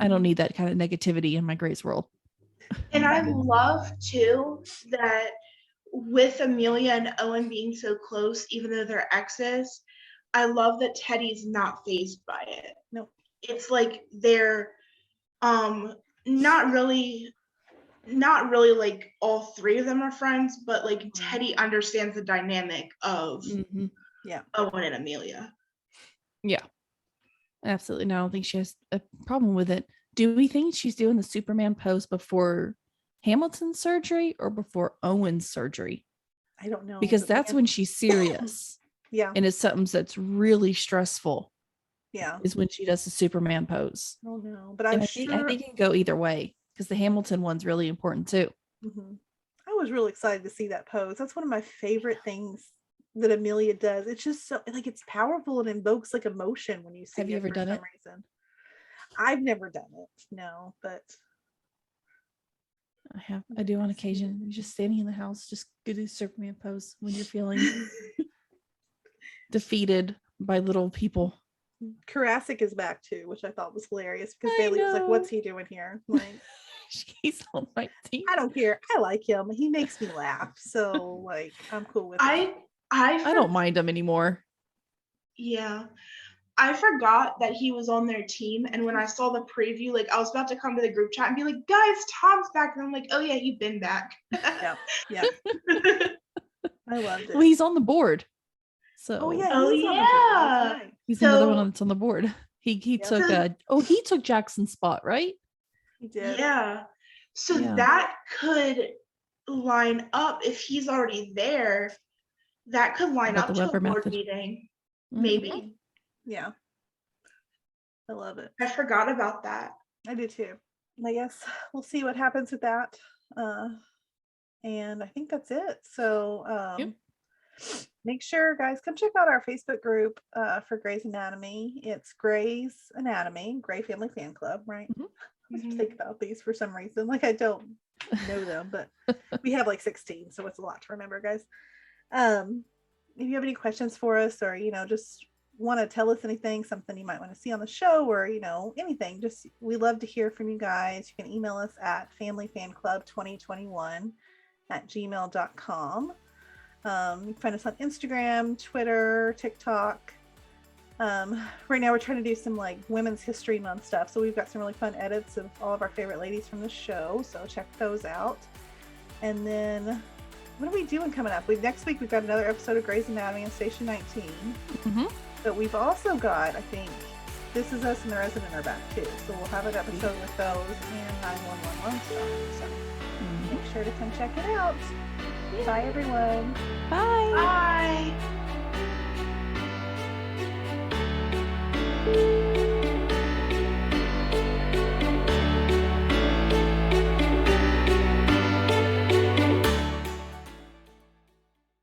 I don't need that kind of negativity in my Grey's world. And I love too that with Amelia and Owen being so close, even though they're exes, I love that Teddy's not fazed by it. No. It's like they're not really like all three of them are friends, but like Teddy understands the dynamic of Owen and Amelia. Yeah. Absolutely. No, I don't think she has a problem with it. Do we think she's doing the Superman pose before Hamilton's surgery or before Owen's surgery? I don't know. Because that's when she's serious. Yeah. And it's something that's really stressful. Yeah. is when she does the Superman pose. Oh no, but And I'm I sure. think it can go either way because the Hamilton one's really important too. Mhm. I was really excited to see that pose. That's one of my favorite things that Amelia does. It's just so like it's powerful and invokes like emotion when you see Have you it ever for done some it? reason. I've never done it, no, but I do on occasion. You're just standing in the house, just do the Superman pose when you're feeling defeated by little people. Karasik is back too, which I thought was hilarious because I Bailey was like, know. "What's he doing here?" Like, He's on my team. I don't care. I like him. He makes me laugh, so like, I'm cool with it. I don't mind him anymore. Yeah. I forgot that he was on their team, and when I saw the preview, like I was about to come to the group chat and be like, "Guys, Tom's back," and I'm like, "Oh yeah, he's been back." Yeah, yeah, I loved it. Well, he's on the board. So Oh yeah, Oh, he's on the board. That's yeah. right. he's So- another one that's on the board. He took he took Jackson's spot, right? He did. Yeah. So Yeah. that could line up if he's already there. That could line About up the to a Weber board method. meeting. Mhm. Maybe. Yeah, I love it. I forgot about that. I do too. I guess we'll see what happens with that. And I think that's it. So Yep. make sure, guys, come check out our Facebook group for Grey's Anatomy. It's Grey's Anatomy, Grey Family Fan Club, right? Mhm. I just think about these for some reason. Like I don't know them, but we have like 16, so it's a lot to remember, guys. If you have any questions for us, or just want to tell us anything, something you might want to see on the show, or anything, just we love to hear from you guys. You can email us at familyfanclub2021@gmail.com. You can find us on Instagram, Twitter, TikTok. Right now we're trying to do some like Women's History Month stuff, so we've got some really fun edits of all of our favorite ladies from the show, so check those out. And then what are we doing coming up? Next week we've got another episode of Grey's Anatomy on Station 19. Mhm. But we've also got, I think, This Is Us and The Resident are back too. So we'll have an episode with those and 911 stuff. So make sure to come check it out. Bye everyone. Bye. Bye.